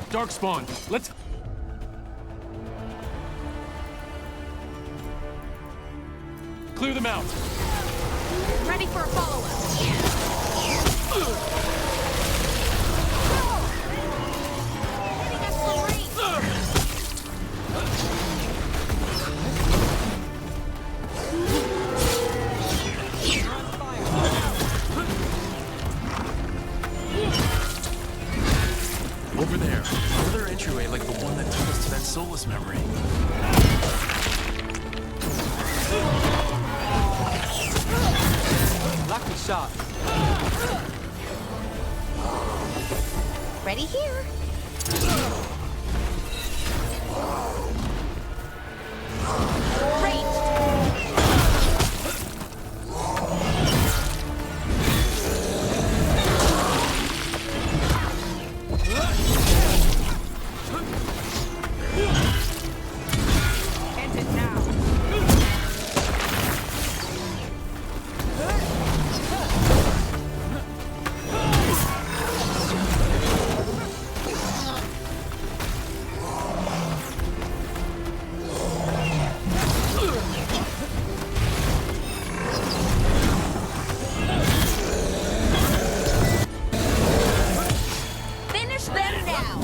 Darkspawn, let's... Clear them out. Ready for a follow-up. Over there, another entryway like the one that took us to that Solus memory. Lucky shot. Ready here. Great. End it now. Finish them now.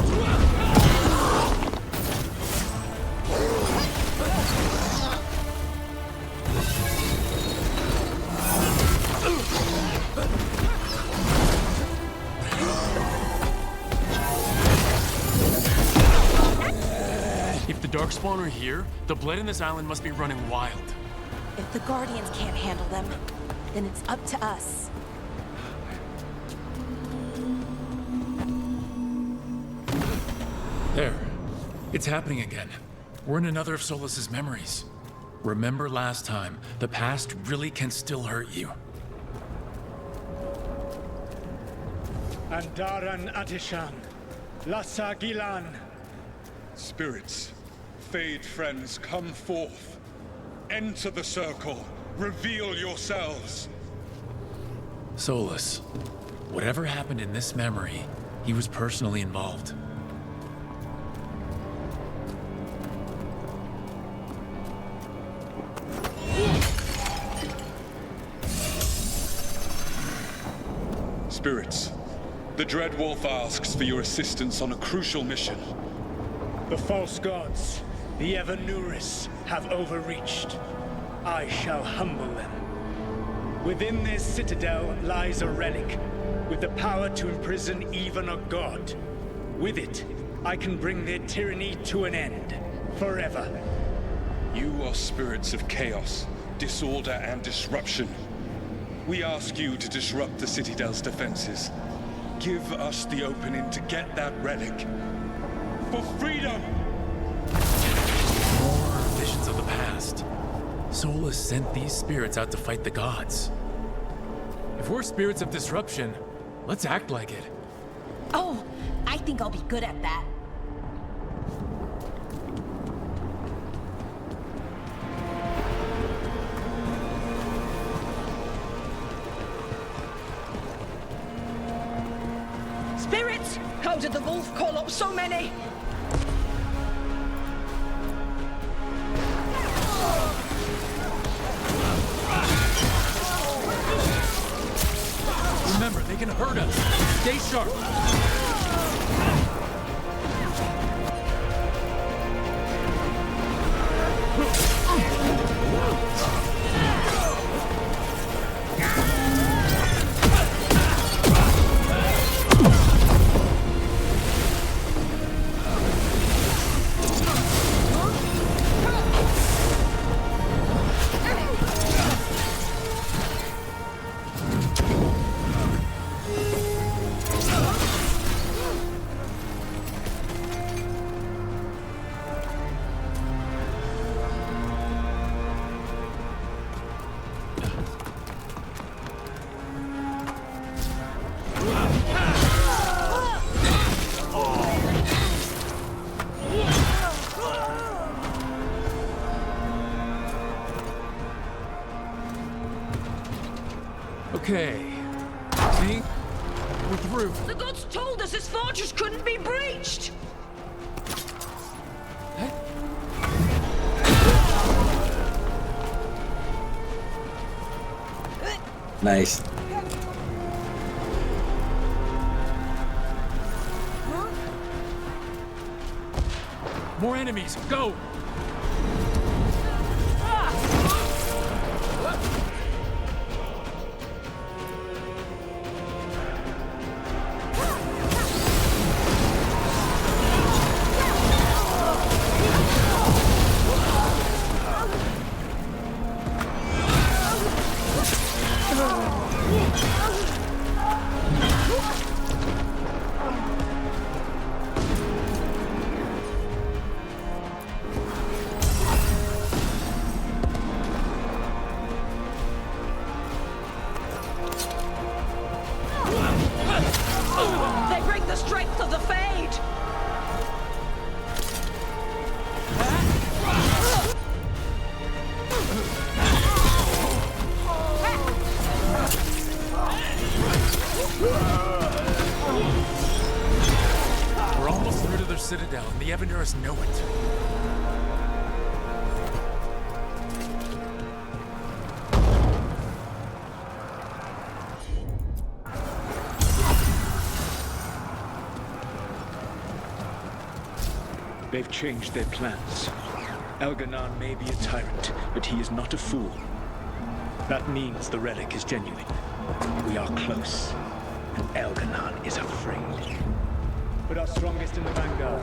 If the Darkspawn are here, the blood in this island must be running wild. If the Guardians can't handle them, then it's up to us. There. It's happening again. We're in another of Solus's memories. Remember last time, the past really can still hurt you. Andaran Atishan, Lassa Gilan. Spirits, Fade friends, come forth. Enter the circle. Reveal yourselves. Solus. Whatever happened in this memory, he was personally involved. Spirits, the Dread Wolf asks for your assistance on a crucial mission. The false gods, the Evanuris, have overreached. I shall humble them. Within this citadel lies a relic, with the power to imprison even a god. With it, I can bring their tyranny to an end, forever. You are spirits of chaos, disorder, and disruption. We ask you to disrupt the Citadel's defenses. Give us the opening to get that relic. For freedom! More visions of the past. Solus sent these spirits out to fight the gods. If we're spirits of disruption, let's act like it. Oh, I think I'll be good at that. Spirits! How did the wolf call up so many? Remember, they can hurt us. Stay sharp. Okay. See? We're through. The gods told us this fortress couldn't be breached! Nice. More enemies. Go! We're almost through to their citadel, and the Evanurus know it. They've changed their plans. Elganon may be a tyrant, but he is not a fool. That means the relic is genuine. We are close, and Elganon is afraid. Put our strongest in the vanguard.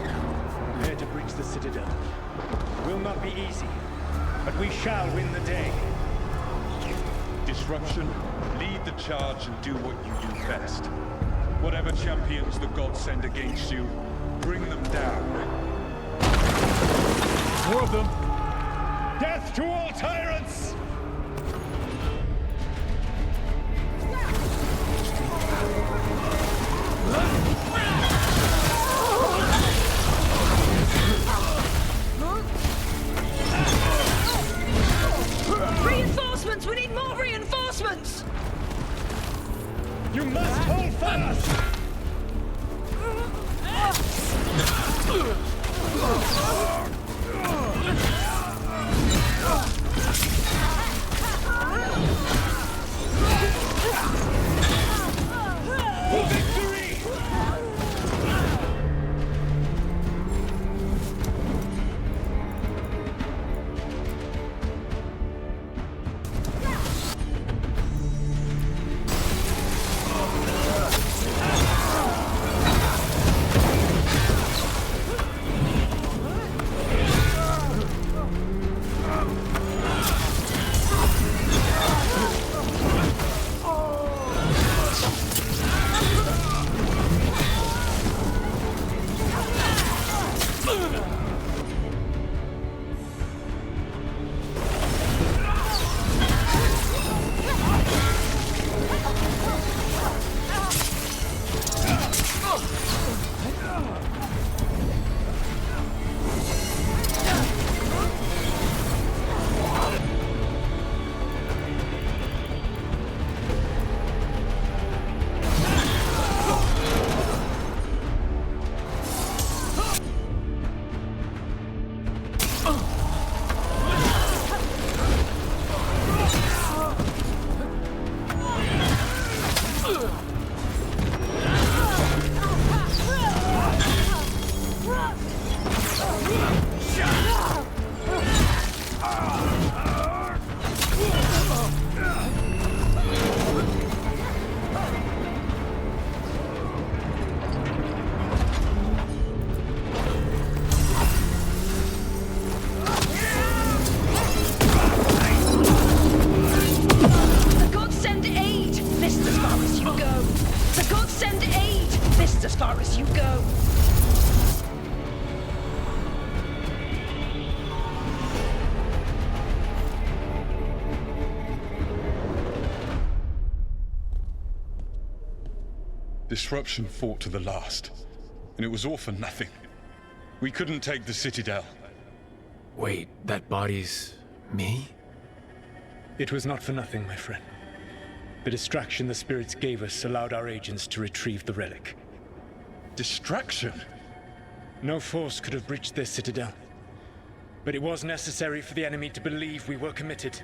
Prepare to breach the citadel. It will not be easy, but we shall win the day. Disruption, lead the charge and do what you do best. Whatever champions the gods send against you, bring them down. More of them! Death to all tyrants! Reinforcements! We need more reinforcements! You must hold fast! Disruption fought to the last, and it was all for nothing. We couldn't take the Citadel. Wait, that body's me? It was not for nothing, my friend. The distraction the spirits gave us allowed our agents to retrieve the relic. Distraction? No force could have breached this citadel. But it was necessary for the enemy to believe we were committed.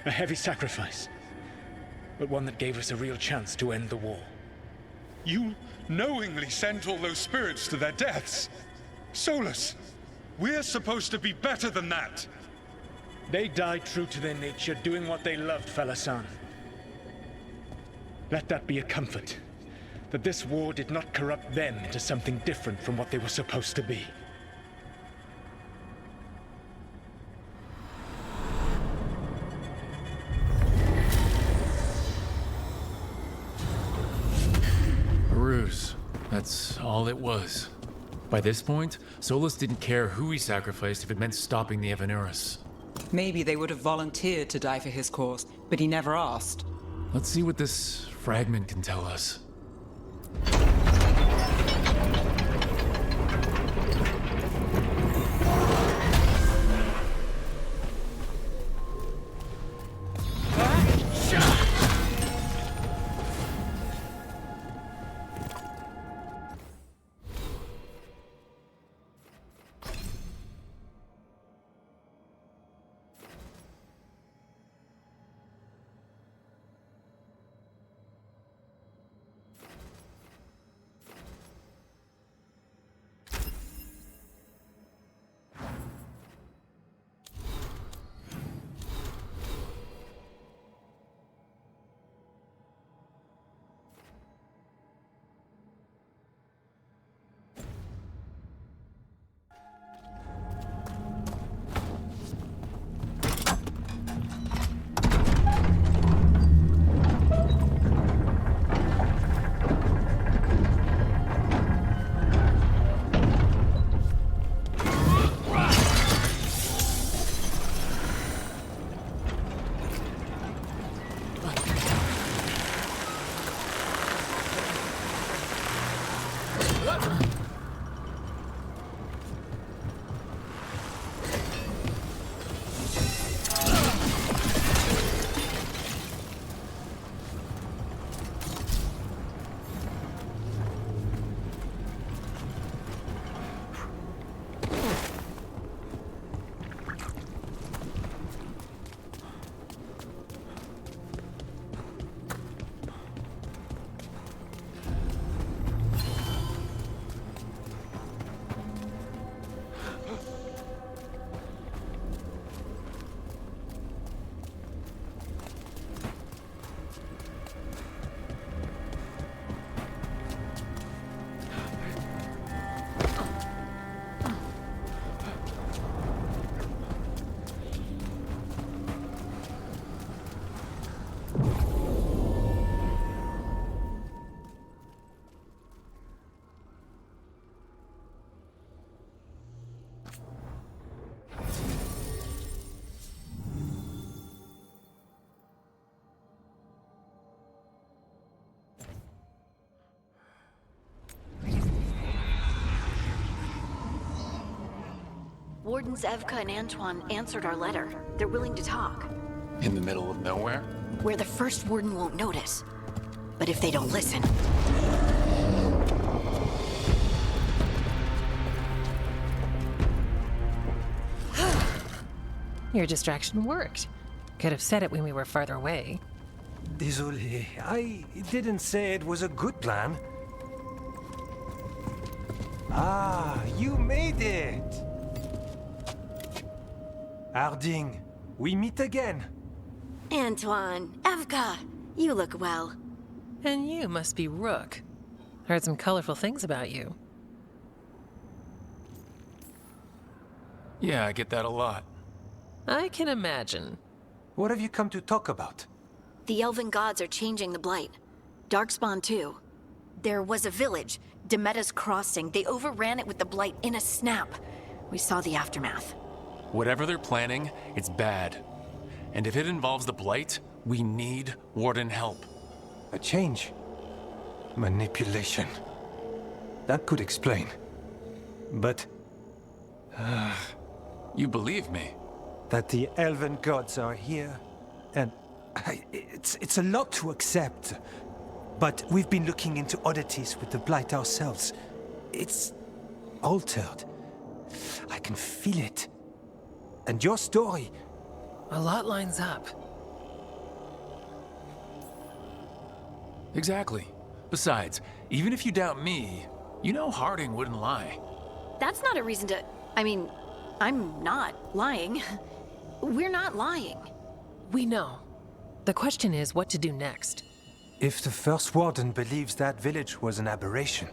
A heavy sacrifice, but one that gave us a real chance to end the war. You knowingly sent all those spirits to their deaths? Solus, we're supposed to be better than that! They died true to their nature, doing what they loved, Falasan. Let that be a comfort, that this war did not corrupt them into something different from what they were supposed to be. A ruse. That's all it was. By this point, Solus didn't care who he sacrificed if it meant stopping the Evanurus. Maybe they would have volunteered to die for his cause, but he never asked. Let's see what this fragment can tell us. Wardens Evka and Antoine answered our letter. They're willing to talk. In the middle of nowhere? Where the first warden won't notice. But if they don't listen... Your distraction worked. Could have said it when we were farther away. Désolé, I didn't say it was a good plan. Ah, you made it! Harding, we meet again. Antoine, Evka, you look well. And you must be Rook. Heard some colorful things about you. Yeah, I get that a lot. I can imagine. What have you come to talk about? The Elven gods are changing the Blight. Darkspawn too. There was a village, Demeta's Crossing. They overran it with the Blight in a snap. We saw the aftermath. Whatever they're planning, it's bad. And if it involves the Blight, we need Warden help. A change. Manipulation. That could explain. But... you believe me? That the Elven gods are here, and... It's a lot to accept. But we've been looking into oddities with the Blight ourselves. It's... altered. I can feel it. And your story... A lot lines up. Exactly. Besides, even if you doubt me, you know Harding wouldn't lie. That's not a reason to... I mean, I'm not lying. We're not lying. We know. The question is what to do next. If the First Warden believes that village was an aberration,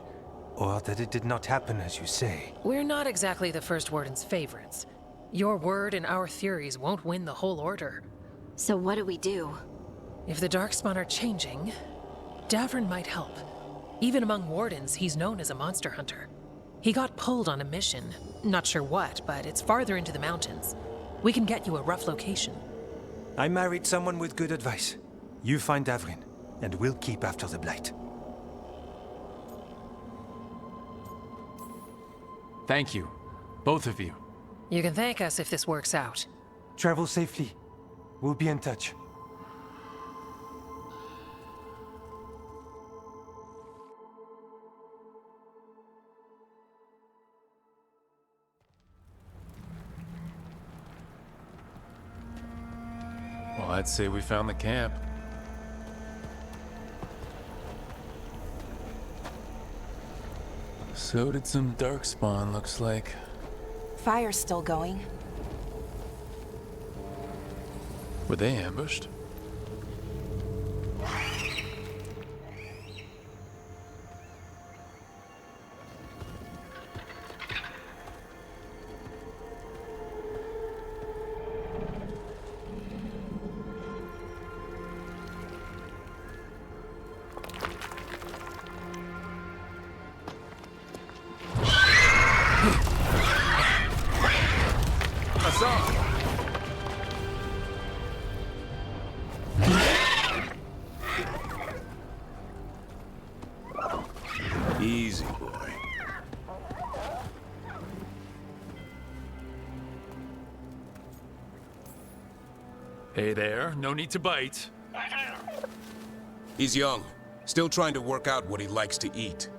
or that it did not happen as you say... We're not exactly the First Warden's favorites. Your word and our theories won't win the whole order. So what do we do? If the Darkspawn are changing, Davern might help. Even among Wardens, he's known as a monster hunter. He got pulled on a mission. Not sure what, but it's farther into the mountains. We can get you a rough location. I married someone with good advice. You find Davrin, and we'll keep after the Blight. Thank you. Both of you. You can thank us if this works out. Travel safely. We'll be in touch. Well, I'd say we found the camp. So did some Darkspawn, looks like. Fire's still going. Were they ambushed? Easy, boy. Hey there, no need to bite. He's young, still trying to work out what he likes to eat.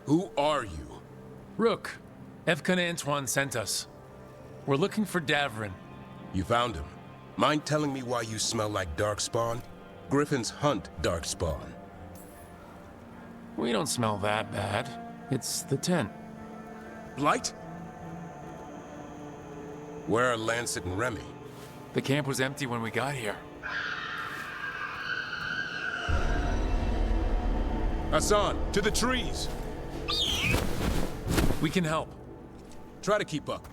Who are you? Rook, Evkan Antoine sent us. We're looking for Davrin. You found him. Mind telling me why you smell like darkspawn? Griffins hunt darkspawn. We don't smell that bad. It's the tent. Blight? Where are Lancet and Remy? The camp was empty when we got here. Hassan, to the trees! We can help. Try to keep up.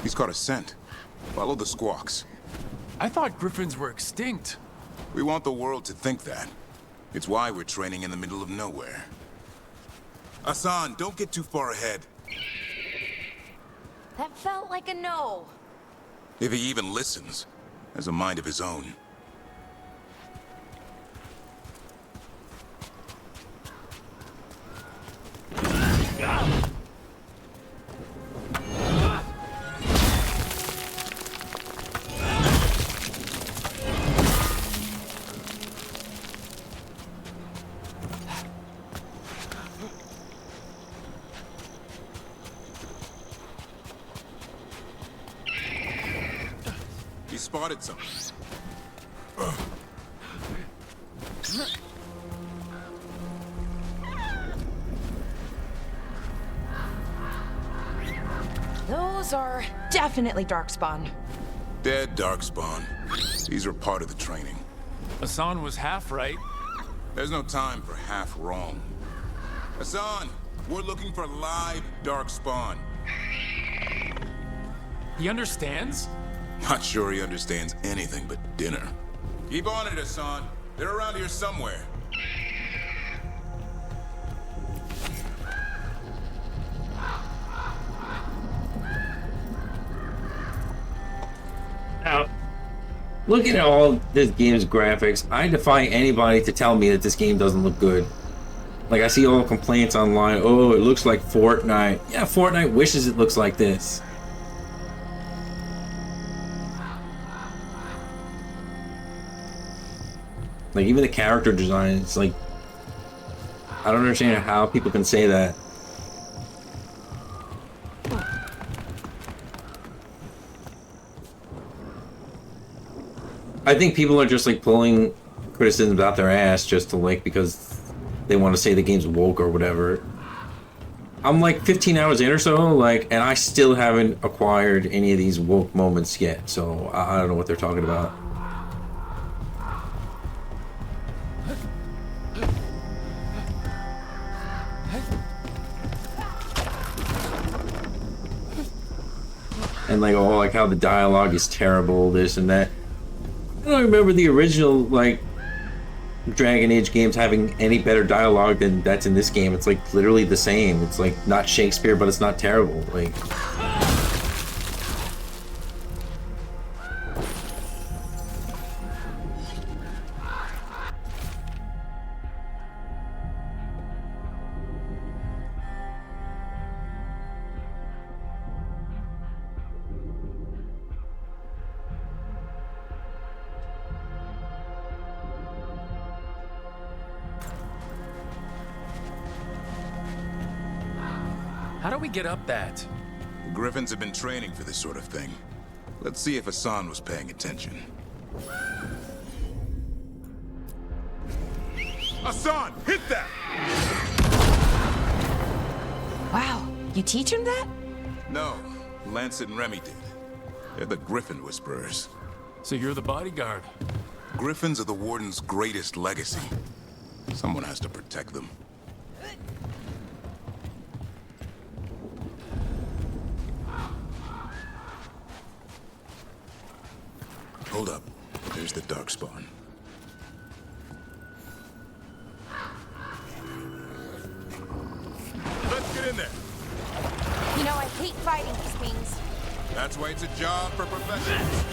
He's caught a scent. Follow the squawks. I thought griffins were extinct. We want the world to think that. It's why we're training in the middle of nowhere. Hassan, don't get too far ahead. That felt like a no. If he even listens, has a mind of his own. He spotted something. Those are definitely darkspawn. Dead darkspawn. These are part of the training. Hassan was half right. There's no time for half wrong. Hassan, we're looking for live darkspawn. He understands? Not sure he understands anything but dinner. Keep on it, Hassan. They're around here somewhere. Now, looking at all this game's graphics, I defy anybody to tell me that this game doesn't look good. Like, I see all the complaints online, oh, it looks like Fortnite. Yeah, Fortnite wishes it looks like this. Like, even the character design, it's like, I don't understand how people can say that. I think people are just like pulling criticisms out their ass just to like, because they want to say the game's woke or whatever. I'm like 15 hours in or so, like, and I still haven't acquired any of these woke moments yet, so I don't know what they're talking about. And like, oh, like how the dialogue is terrible, this and that. I don't remember the original, like, Dragon Age games having any better dialogue than that's in this game. It's like literally the same. It's like not Shakespeare, but it's not terrible. Like, How do we get up that? The Griffins have been training for this sort of thing. Let's see if Hassan was paying attention. Hassan, hit that! Wow, you teach him that? No, Lancet and Remy did. They're the Griffin Whisperers. So you're the bodyguard? Griffins are the Warden's greatest legacy. Someone has to protect them. Hold up. There's the Darkspawn. That's why it's a job for professionals.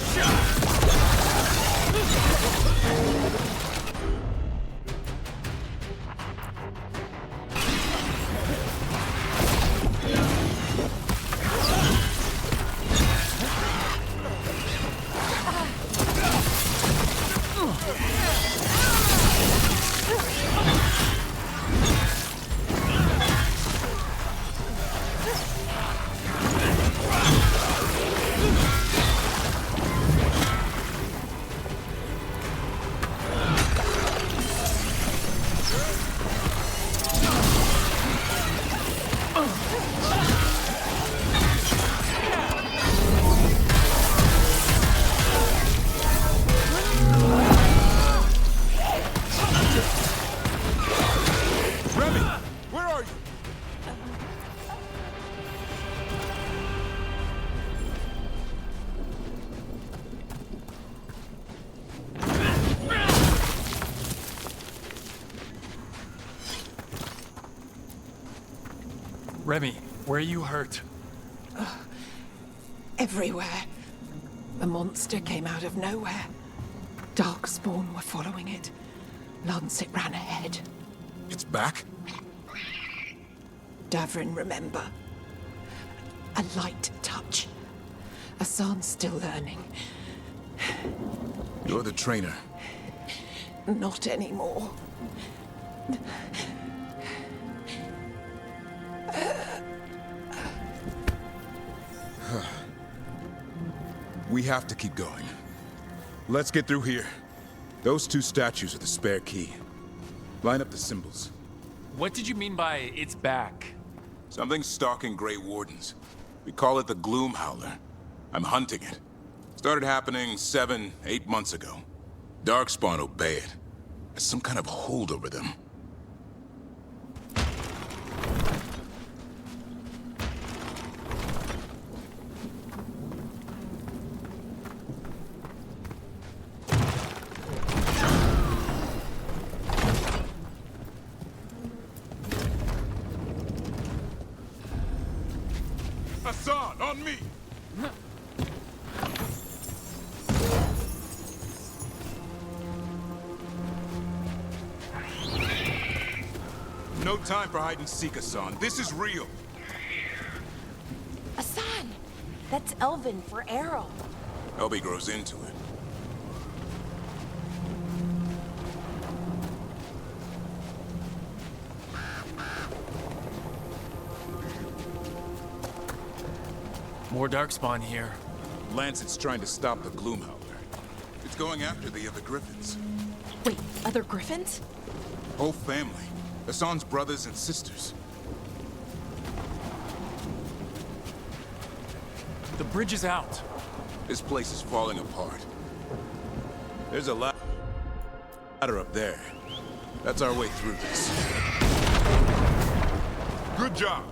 Remy, where are you hurt? Everywhere. The monster came out of nowhere. Darkspawn were following it. Lancet ran ahead. It's back? Davrin, remember. A light touch. Hassan's still learning. You're the trainer. Not anymore. We have to keep going. Let's get through here. Those two statues are the spare key. Line up the symbols. What did you mean by it's back? Something's stalking Grey Wardens. We call it the Gloom Howler. I'm hunting it. Started happening 7, 8 months ago. Darkspawn obey it. There's some kind of hold over them. Hassan, on me! No time for hide and seek, Hassan. This is real. Hassan! That's Elven for arrow. Elby grows into it. More Darkspawn here. Lancet's trying to stop the Gloom Howler. It's going after the other Griffins. Wait, other Griffins? Whole family. Hassan's brothers and sisters. The bridge is out. This place is falling apart. There's a ladder up there. That's our way through this. Good job.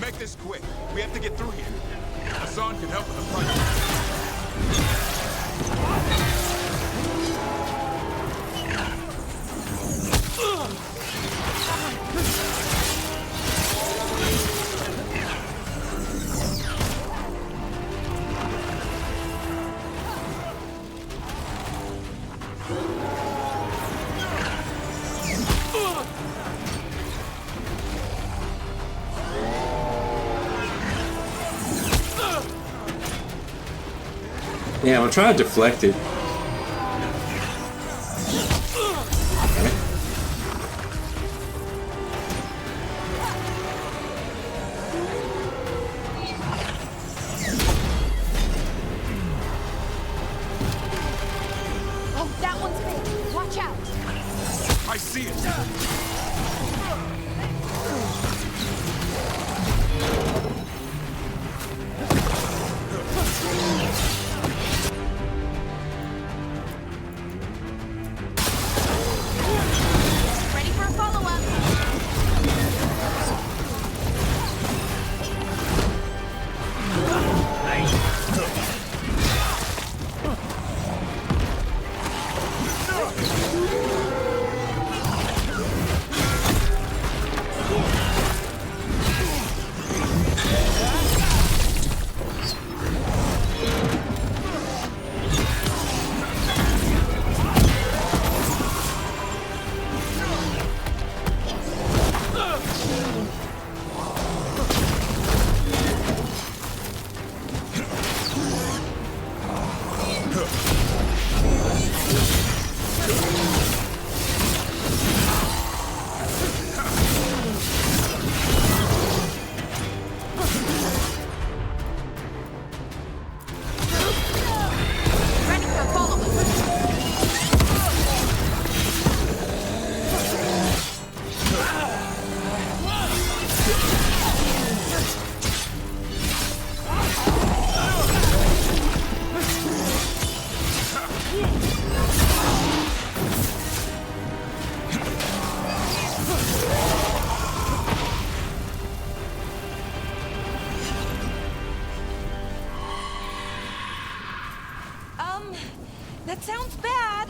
Make this quick. We have to get through here. Hassan can help with the fight. Yeah, I'm trying to deflect it. Oh, that one's big. Watch out. I see it. Ready for a follow-up. That sounds bad.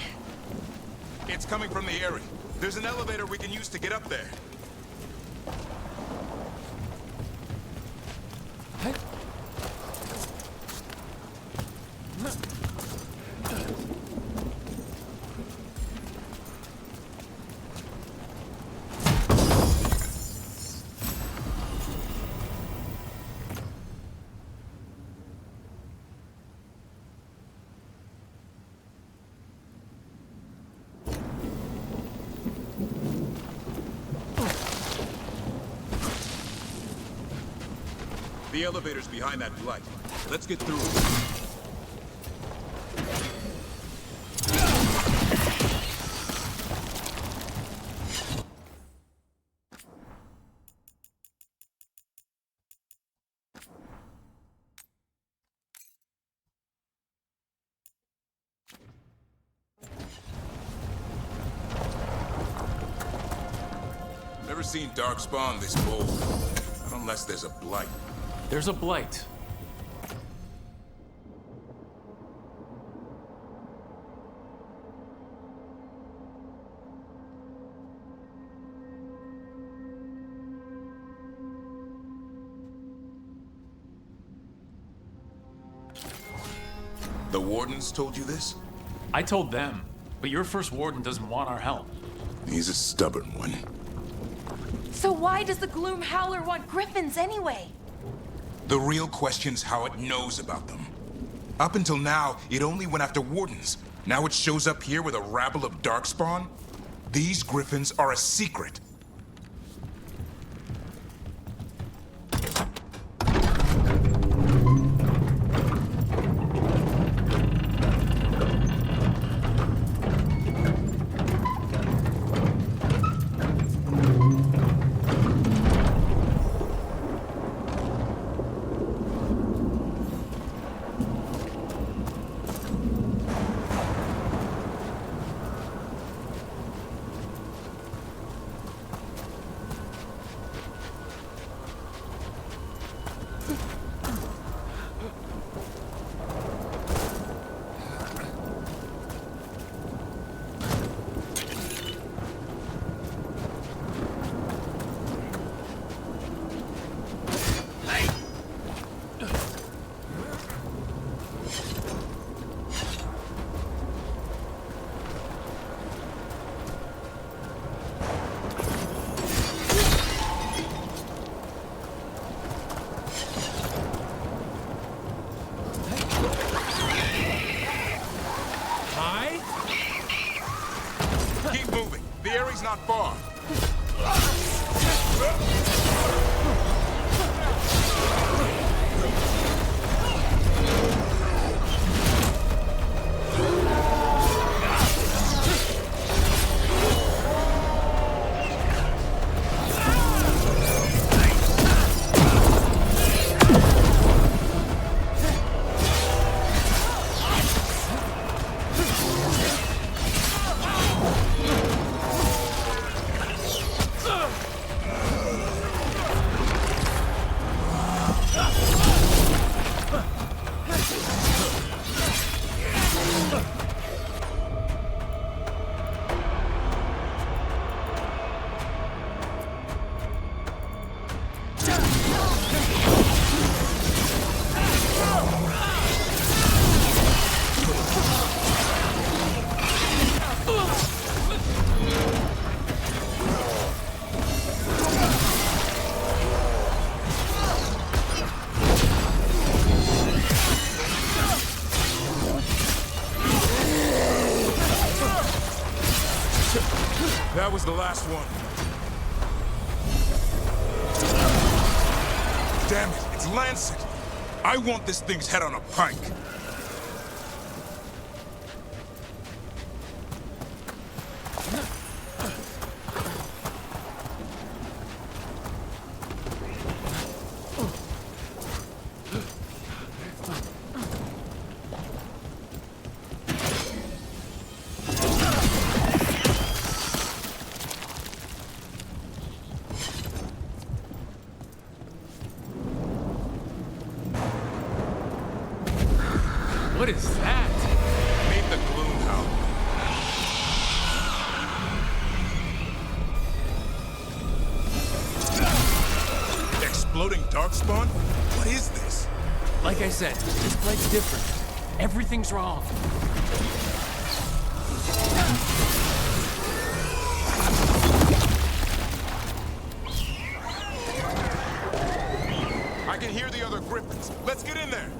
It's coming from the area. There's an elevator we can use to get up there. The elevator's behind that light. Let's get through it. Never seen Darkspawn this bold. Not unless there's a blight. There's a blight. The Wardens told you this? I told them, but your first warden doesn't want our help. He's a stubborn one. So why does the Gloom Howler want griffins anyway? The real question's how it knows about them. Up until now, it only went after Wardens. Now it shows up here with a rabble of Darkspawn? These griffins are a secret. Keep moving. The area's not far. That was the last one. Damn it, it's Lancet. I want this thing's head on a pike. What is that? Darkspawn? What is this? Like I said, this blight's different. Everything's wrong. I can hear the other griffins. Let's get in there.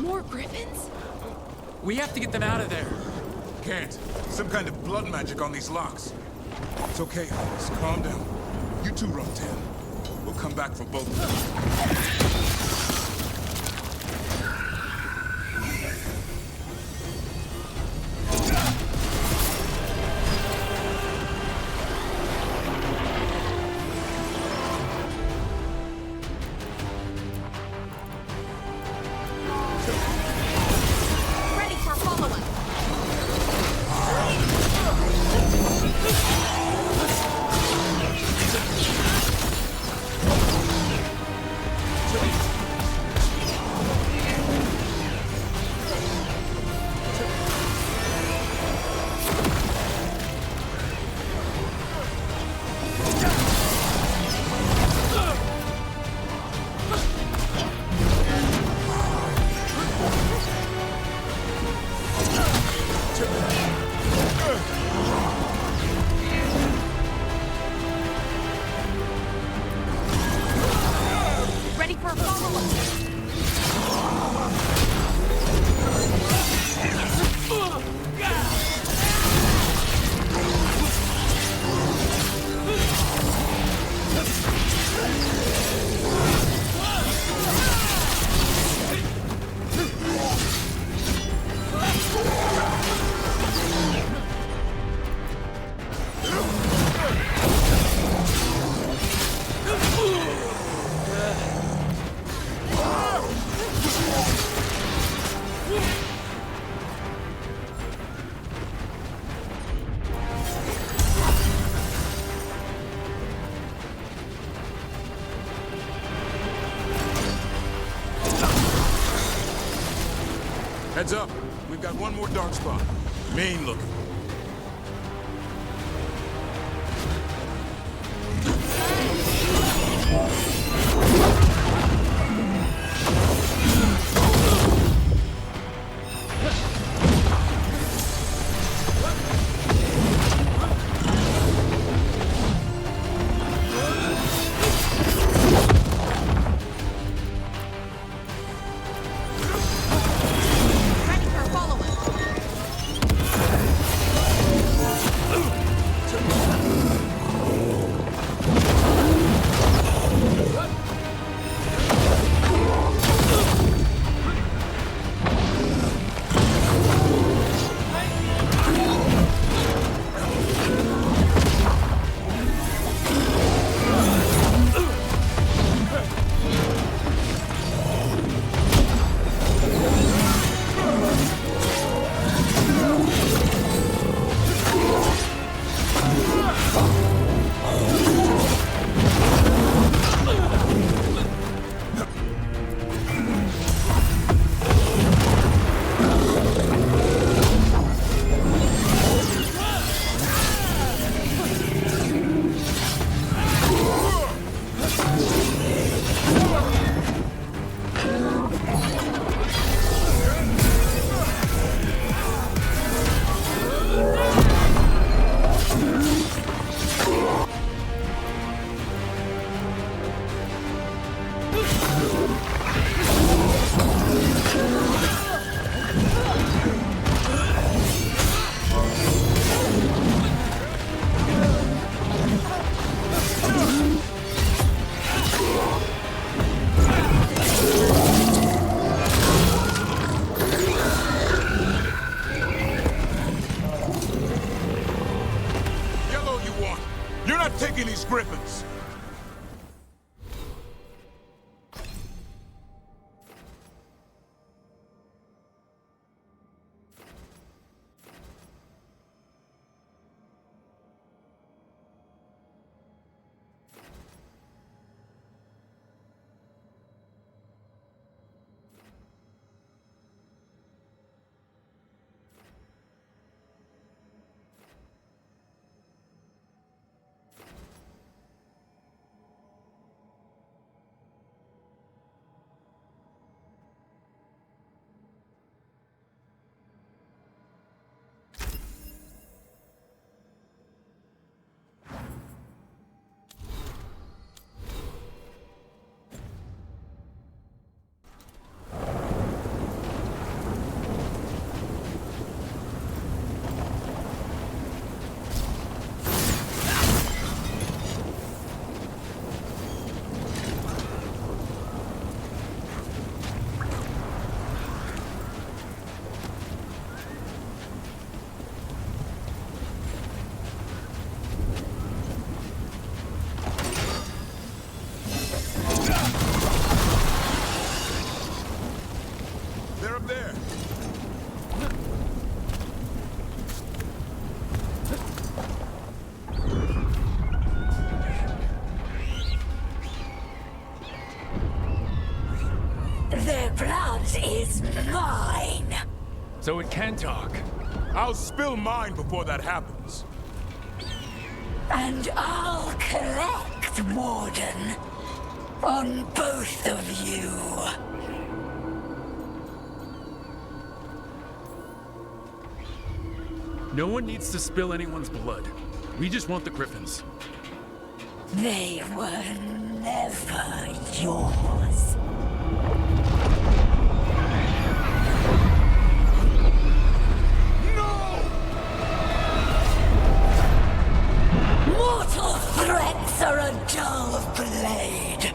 More griffins? We have to get them out of there. Can't. Some kind of blood magic on these locks. It's okay, Hollis. Calm down. You two run, Tam. We'll come back for both of them. Ready for follow-up. Ready for follow-up. Heads up. We've got one more dark spot. Mean looking. Ready for follow-up. taking these griffins? They're up there. Their blood is mine. So it can talk. I'll spill mine before that happens. And I'll collect, Warden, on both of you. No one needs to spill anyone's blood. We just want the griffins. They were never yours. Mortal threats are a dull blade.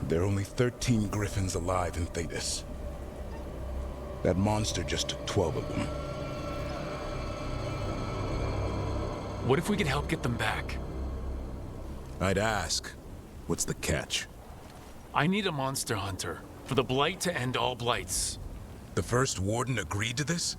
There are only 13 griffins alive in Thetis. That monster just took 12 of them. What if we could help get them back? I'd ask, what's the catch? I need a monster hunter for the Blight to end all blights. The first warden agreed to this?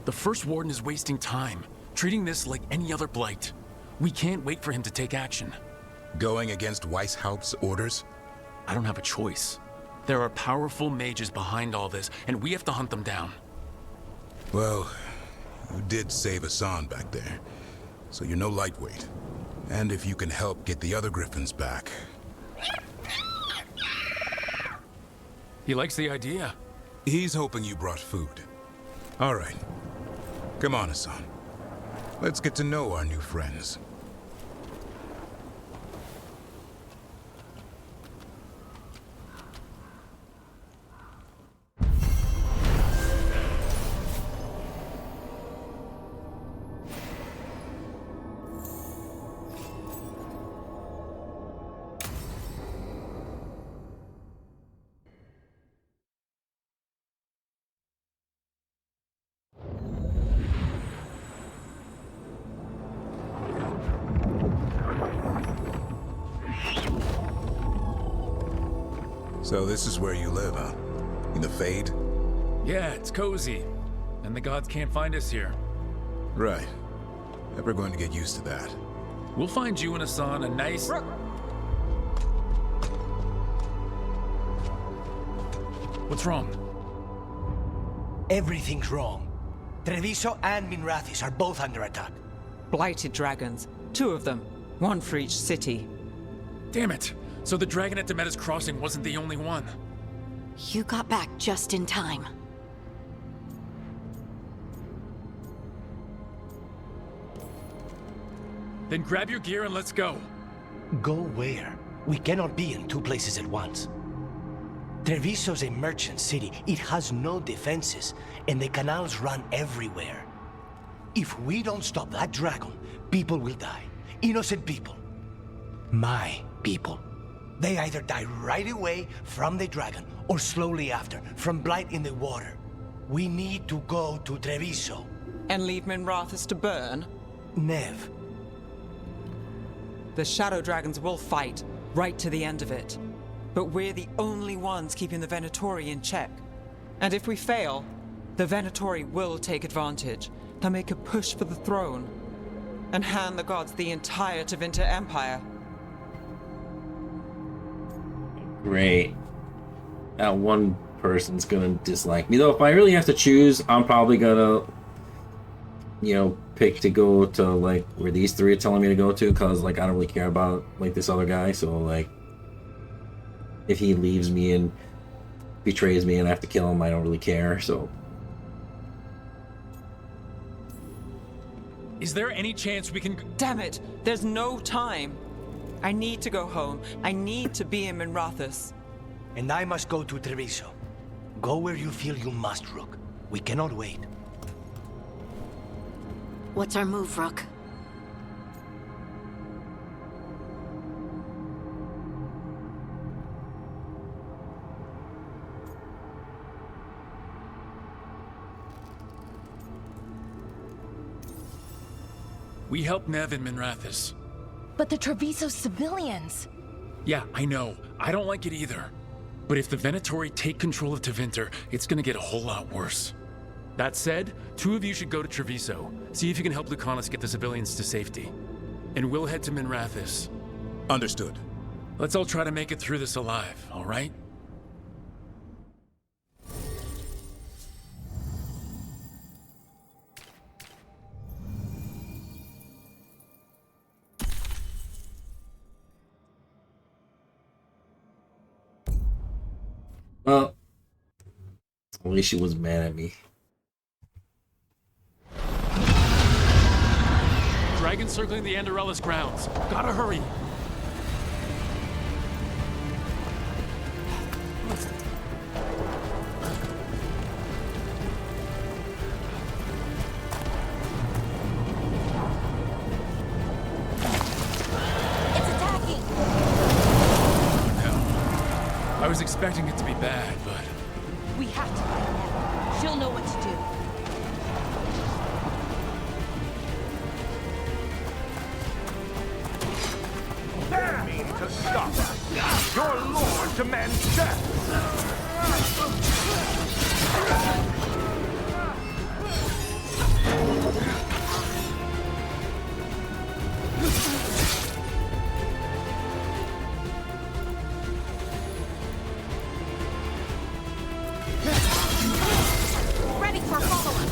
The first warden is wasting time, treating this like any other blight. We can't wait for him to take action. Going against Weishaupt's orders? I don't have a choice. There are powerful mages behind all this, and we have to hunt them down. Well, you did save Hassan back there, so you're no lightweight. And if you can help get the other griffins back... He likes the idea. He's hoping you brought food. All right. Come on, Hassan. Let's get to know our new friends. So this is where you live, huh? In the Fade? Yeah, it's cozy. And the gods can't find us here. Right. Never going to get used to that. We'll find you and Hassan a nice... What's wrong? Everything's wrong. Treviso and Minrathis are both under attack. Blighted dragons. 2 of them. 1 for each city. Damn it! So the dragon at Demeter's Crossing wasn't the only one. You got back just in time. Then grab your gear and let's go. Go where? We cannot be in 2 places at once. Treviso's a merchant city. It has no defenses, and the canals run everywhere. If we don't stop that dragon, people will die. Innocent people. My people. They either die right away from the dragon, or slowly after, from blight in the water. We need to go to Treviso. And leave Minrathous to burn? Nev. The Shadow Dragons will fight, right to the end of it. But we're the only ones keeping the Venatori in check. And if we fail, the Venatori will take advantage. They'll make a push for the throne, and hand the gods the entire Tevinter Empire. Great. That one person's gonna dislike me. Though, if I really have to choose, I'm probably gonna, you know, pick to go to, like, where these three are telling me to go to, because, like, I don't really care about, like, this other guy, so, like, if he leaves me and betrays me and I have to kill him, I don't really care, so. Is there any chance we can... Damn it! There's no time! I need to go home. I need to be in Minrathous. And I must go to Treviso. Go where you feel you must, Rook. We cannot wait. What's our move, Rook? We help Nev in Minrathous. But the Treviso civilians... Yeah, I know. I don't like it either. But if the Venatori take control of Tevinter, it's gonna get a whole lot worse. That said, two of you should go to Treviso. See if you can help Lucanus get the civilians to safety. And we'll head to Minrathous. Understood. Let's all try to make it through this alive, all right? Well, at least she was mad at me. Dragon circling the Anderellus grounds. Gotta hurry. I was expecting it to be bad, but... We have to find Nev. She'll know what to do. Dare me to stop us! Your lord demands death! Ready for follow-up.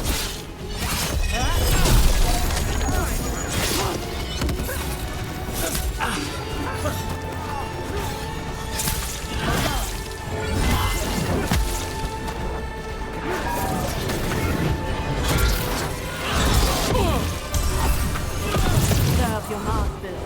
Serve your masters.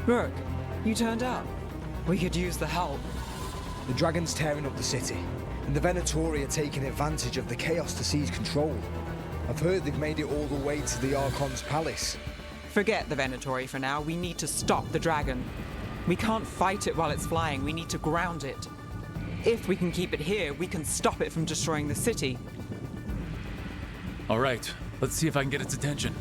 Rook, you turned up. We could use the help. The dragon's tearing up the city, and the Venatori are taking advantage of the chaos to seize control. I've heard they've made it all the way to the Archon's palace. Forget the Venatori for now. We need to stop the dragon. We can't fight it while it's flying. We need to ground it. If we can keep it here, we can stop it from destroying the city. All right, let's see if I can get its attention.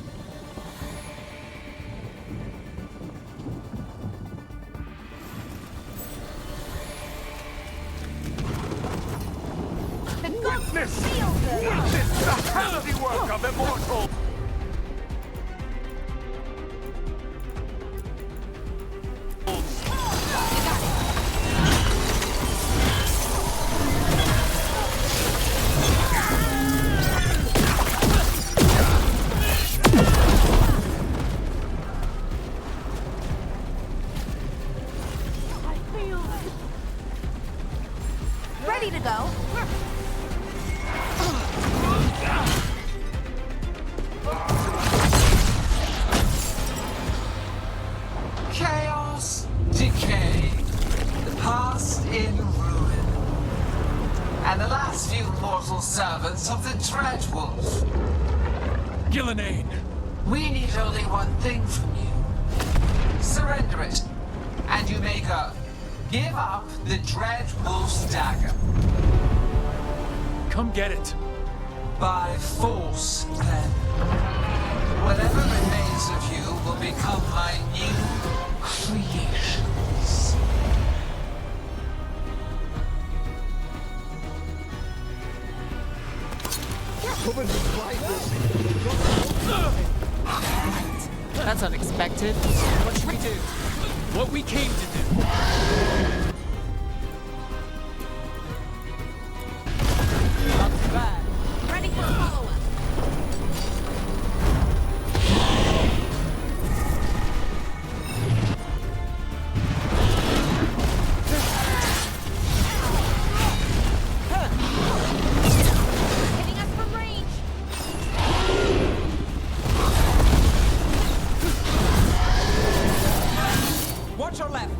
Witness the handiwork of immortal! Ready to go. Chaos, decay, the past in ruin, and the last few mortal servants of the Dreadwolf. Gillenane! We need only one thing from you. Surrender it, and you may go. Give up the Dreadwolf's dagger. Come get it. By force, then. Whatever remains of you will become my new creations. That's unexpected. What should we do? What we came to do. Not too bad. Ready for follow-up. Hitting us from range. Watch your left.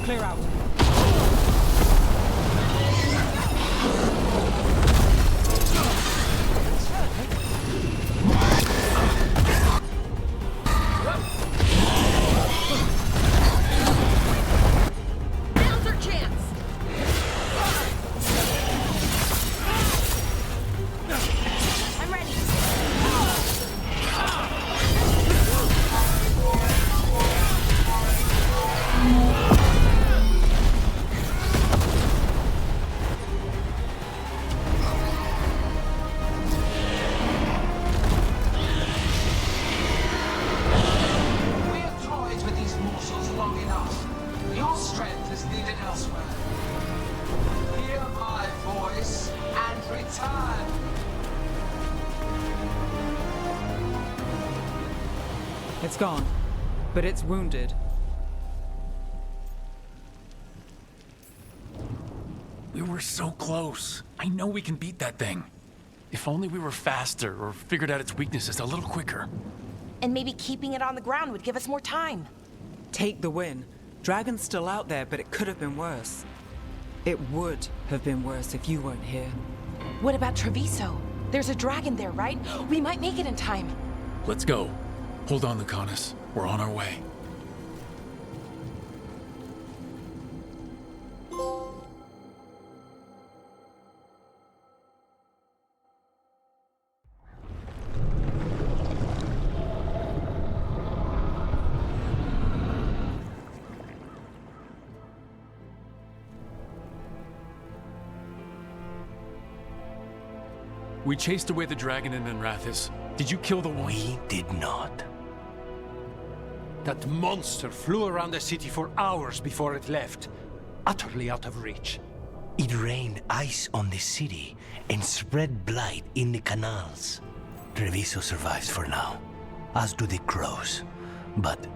Clear out. Now's our chance! I'm ready. We have toyed with these morsels long enough. Your strength is needed elsewhere. Hear my voice and return. It's gone, but it's wounded. We were so close. I know we can beat that thing. If only we were faster or figured out its weaknesses a little quicker. And maybe keeping it on the ground would give us more time. Take the win. Dragon's still out there, but it could have been worse. It would have been worse if you weren't here. What about Treviso? There's a dragon there, right? We might make it in time. Let's go. Hold on, Lucanus. We're on our way. We chased away the dragon in Menrathis. Did you kill the one? We did not. That monster flew around the city for hours before it left, utterly out of reach. It rained ice on the city and spread blight in the canals. Treviso survives for now, as do the crows. But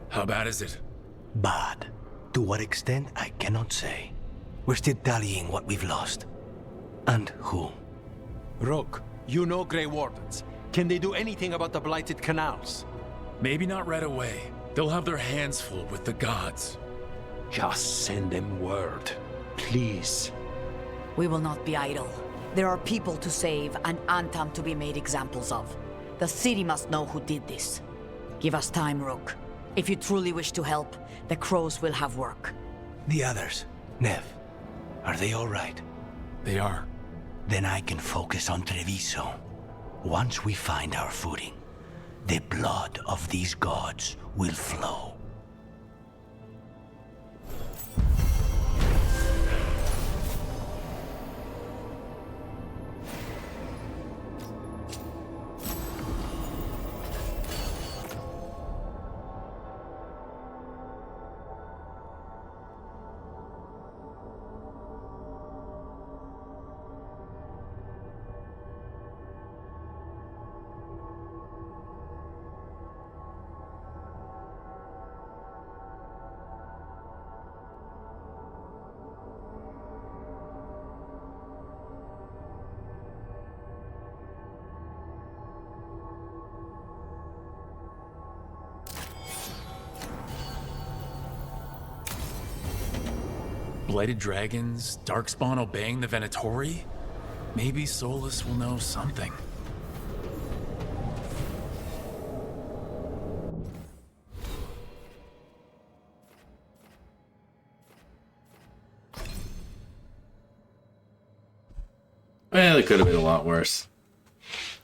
how bad is it? bad. To what extent, I cannot say. We're still tallying what we've lost. And who. Rogue, you know Grey Wardens. Can they do anything about the blighted canals? Maybe not right away. They'll have their hands full with the gods. Just send them word, please. We will not be idle. There are people to save and Antam to be made examples of. The city must know who did this. Give us time, Rook. If you truly wish to help, the crows will have work. The others, Nev, are they all right? They are. Then I can focus on Treviso. Once we find our footing, the blood of these gods will flow. Blighted dragons, Darkspawn obeying the Venatori? Maybe Solus will know something. Well, it could have been a lot worse.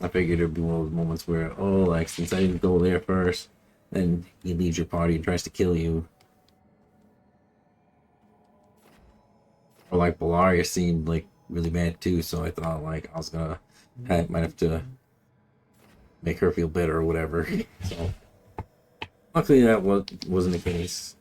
I figured it'd be one of those moments where, oh, like, since I didn't go there first, then he leaves your party and tries to kill you. Or like Bellaria seemed like really mad too, so I thought like I was gonna might have to make her feel better or whatever. So luckily that wasn't the case.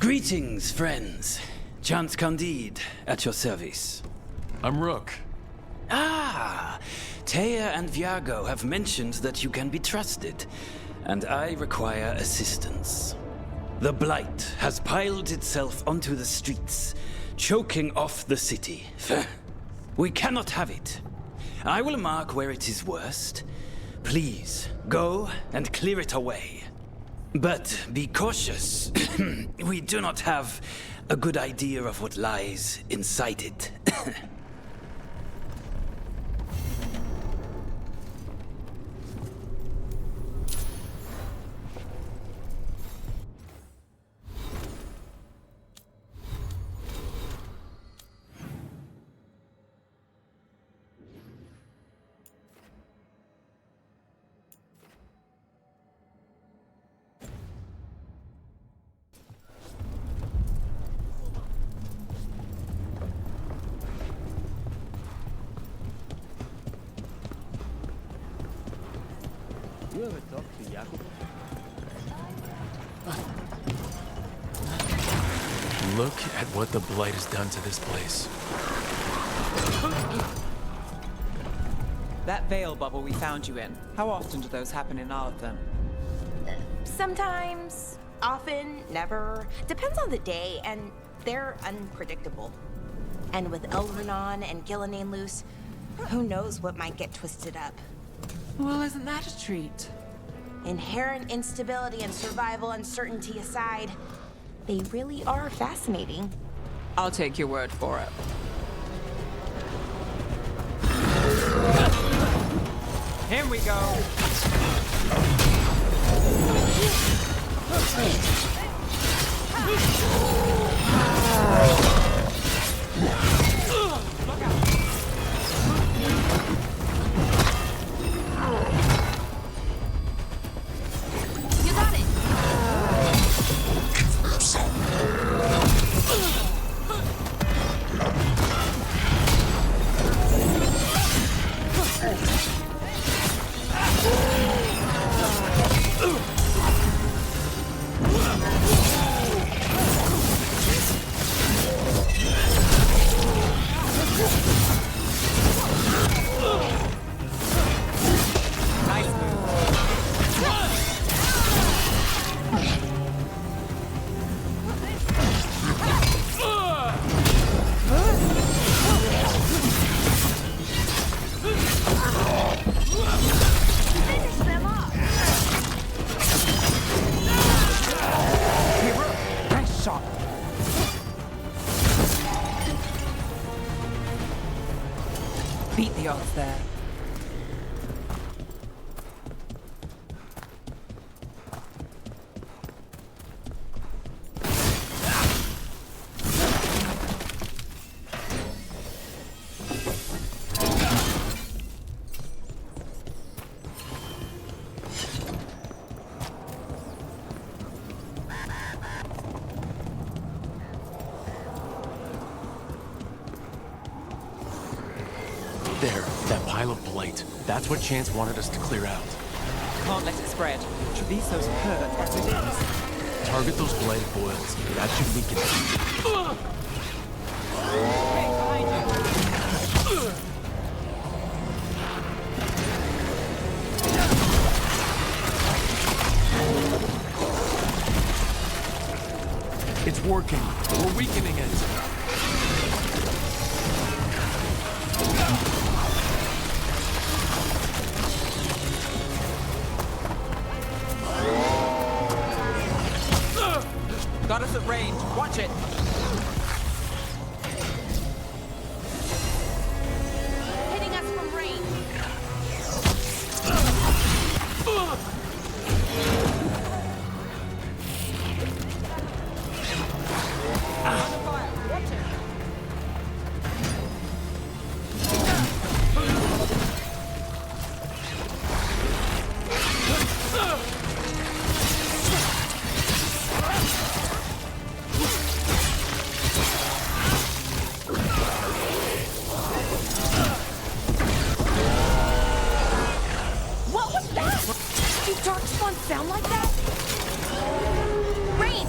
Greetings, friends. Chance Candide, at your service. I'm Rook. Ah, Taya and Viago have mentioned that you can be trusted, and I require assistance. The Blight has piled itself onto the streets, choking off the city. We cannot have it. I will mark where it is worst. Please, go and clear it away. But be cautious. We do not have a good idea of what lies inside it. You ever talk to Jacob? Look at what the Blight has done to this place. That veil bubble we found you in, how often do those happen in Arthur? Sometimes, often, never. Depends on the day, and they're unpredictable. And with Elrenon and Gillenane loose, who knows what might get twisted up. Well, isn't that a treat? Inherent instability and survival uncertainty aside, they really are fascinating. I'll take your word for it. Here we go. You got it. Beat the odds there. There, that pile of blight. That's what Chance wanted us to clear out. Can't let it spread. Treviso's hurt as it is. Target those blighted boils. That should weaken them. It's working. We're weakening it. Got us at range. Watch it. Hitting us from range. What was that? Do darkspawn sound like that? Range!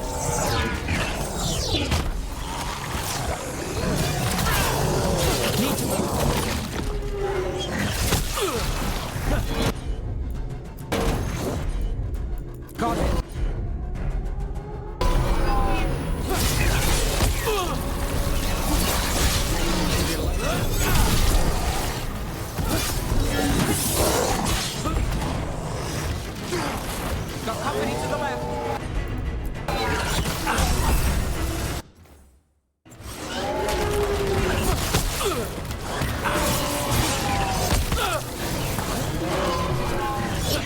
Company to the left.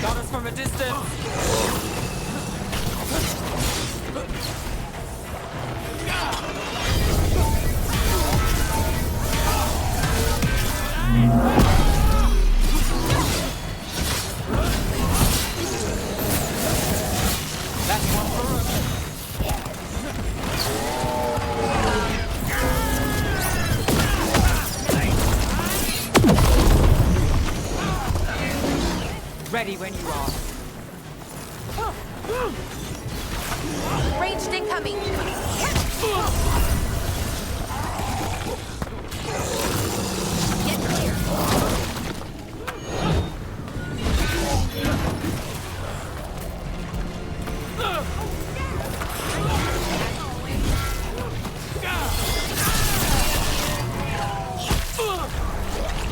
Got us from a distance. That's one for us. Ready when you are. Ranged incoming. Get clear.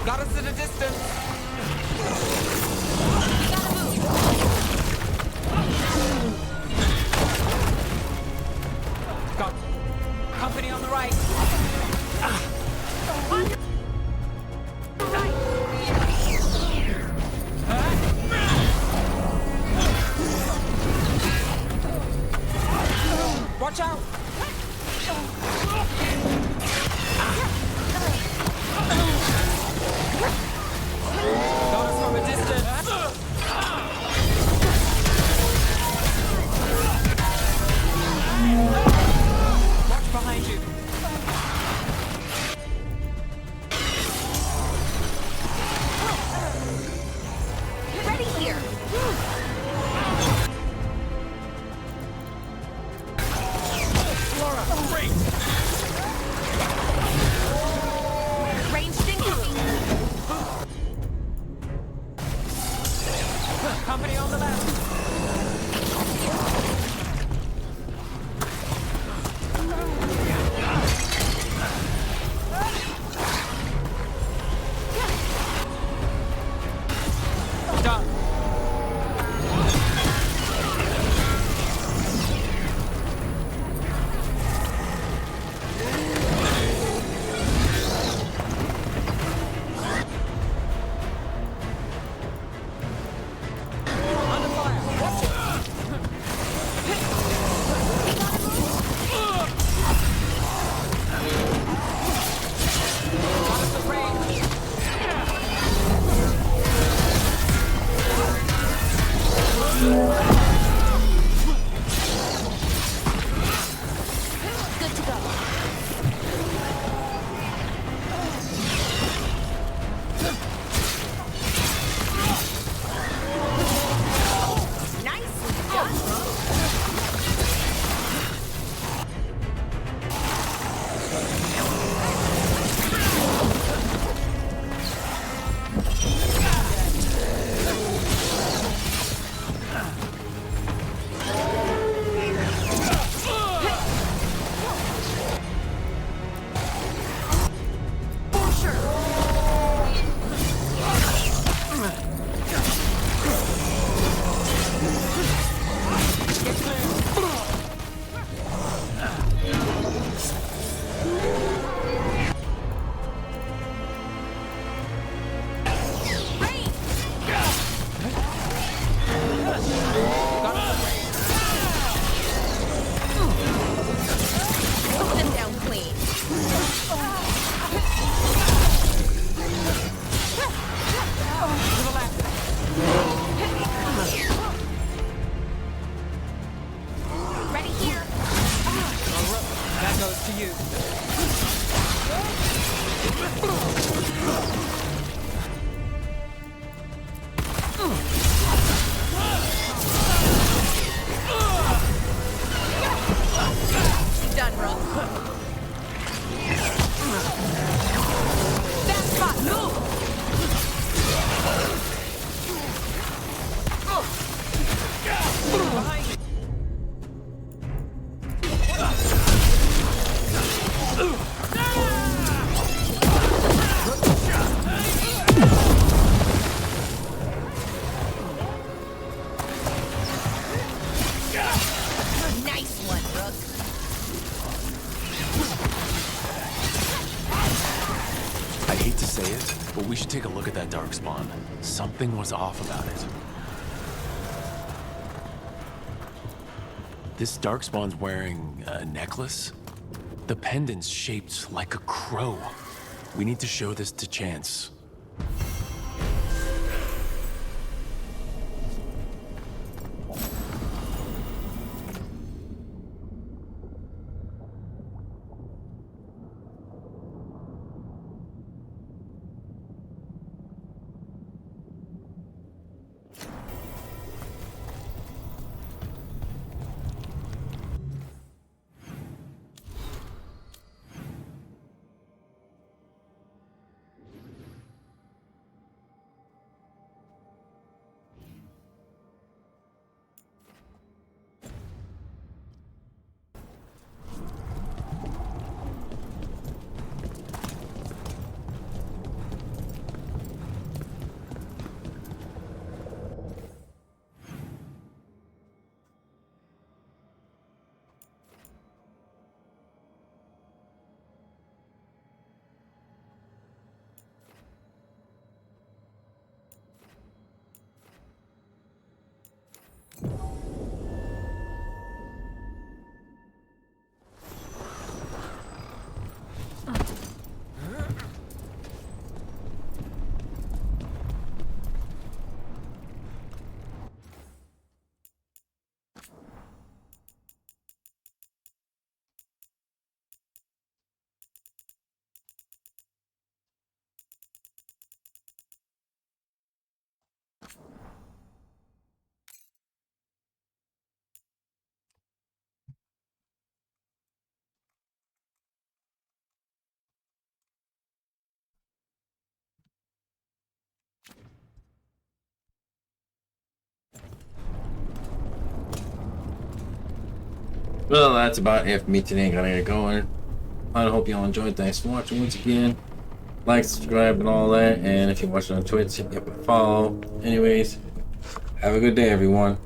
Got us at a distance. Got company on the right. Watch out! Got us from a distance. Watch behind you. Ready here. Laura, great. Ranged incoming. Company on the left. Done. Under fire. Watch it. Got us at range. Good to go. Nicely done. Darkspawn. Something was off about it. This Darkspawn's wearing a necklace? The pendant's shaped like a crow. We need to show this to Chance. Well, that's about it for me today. Gotta get going. I hope y'all enjoyed. Thanks for watching once again. Like, subscribe, and all that. And if you're watching on Twitch, hit me up and follow. Anyways, have a good day, everyone.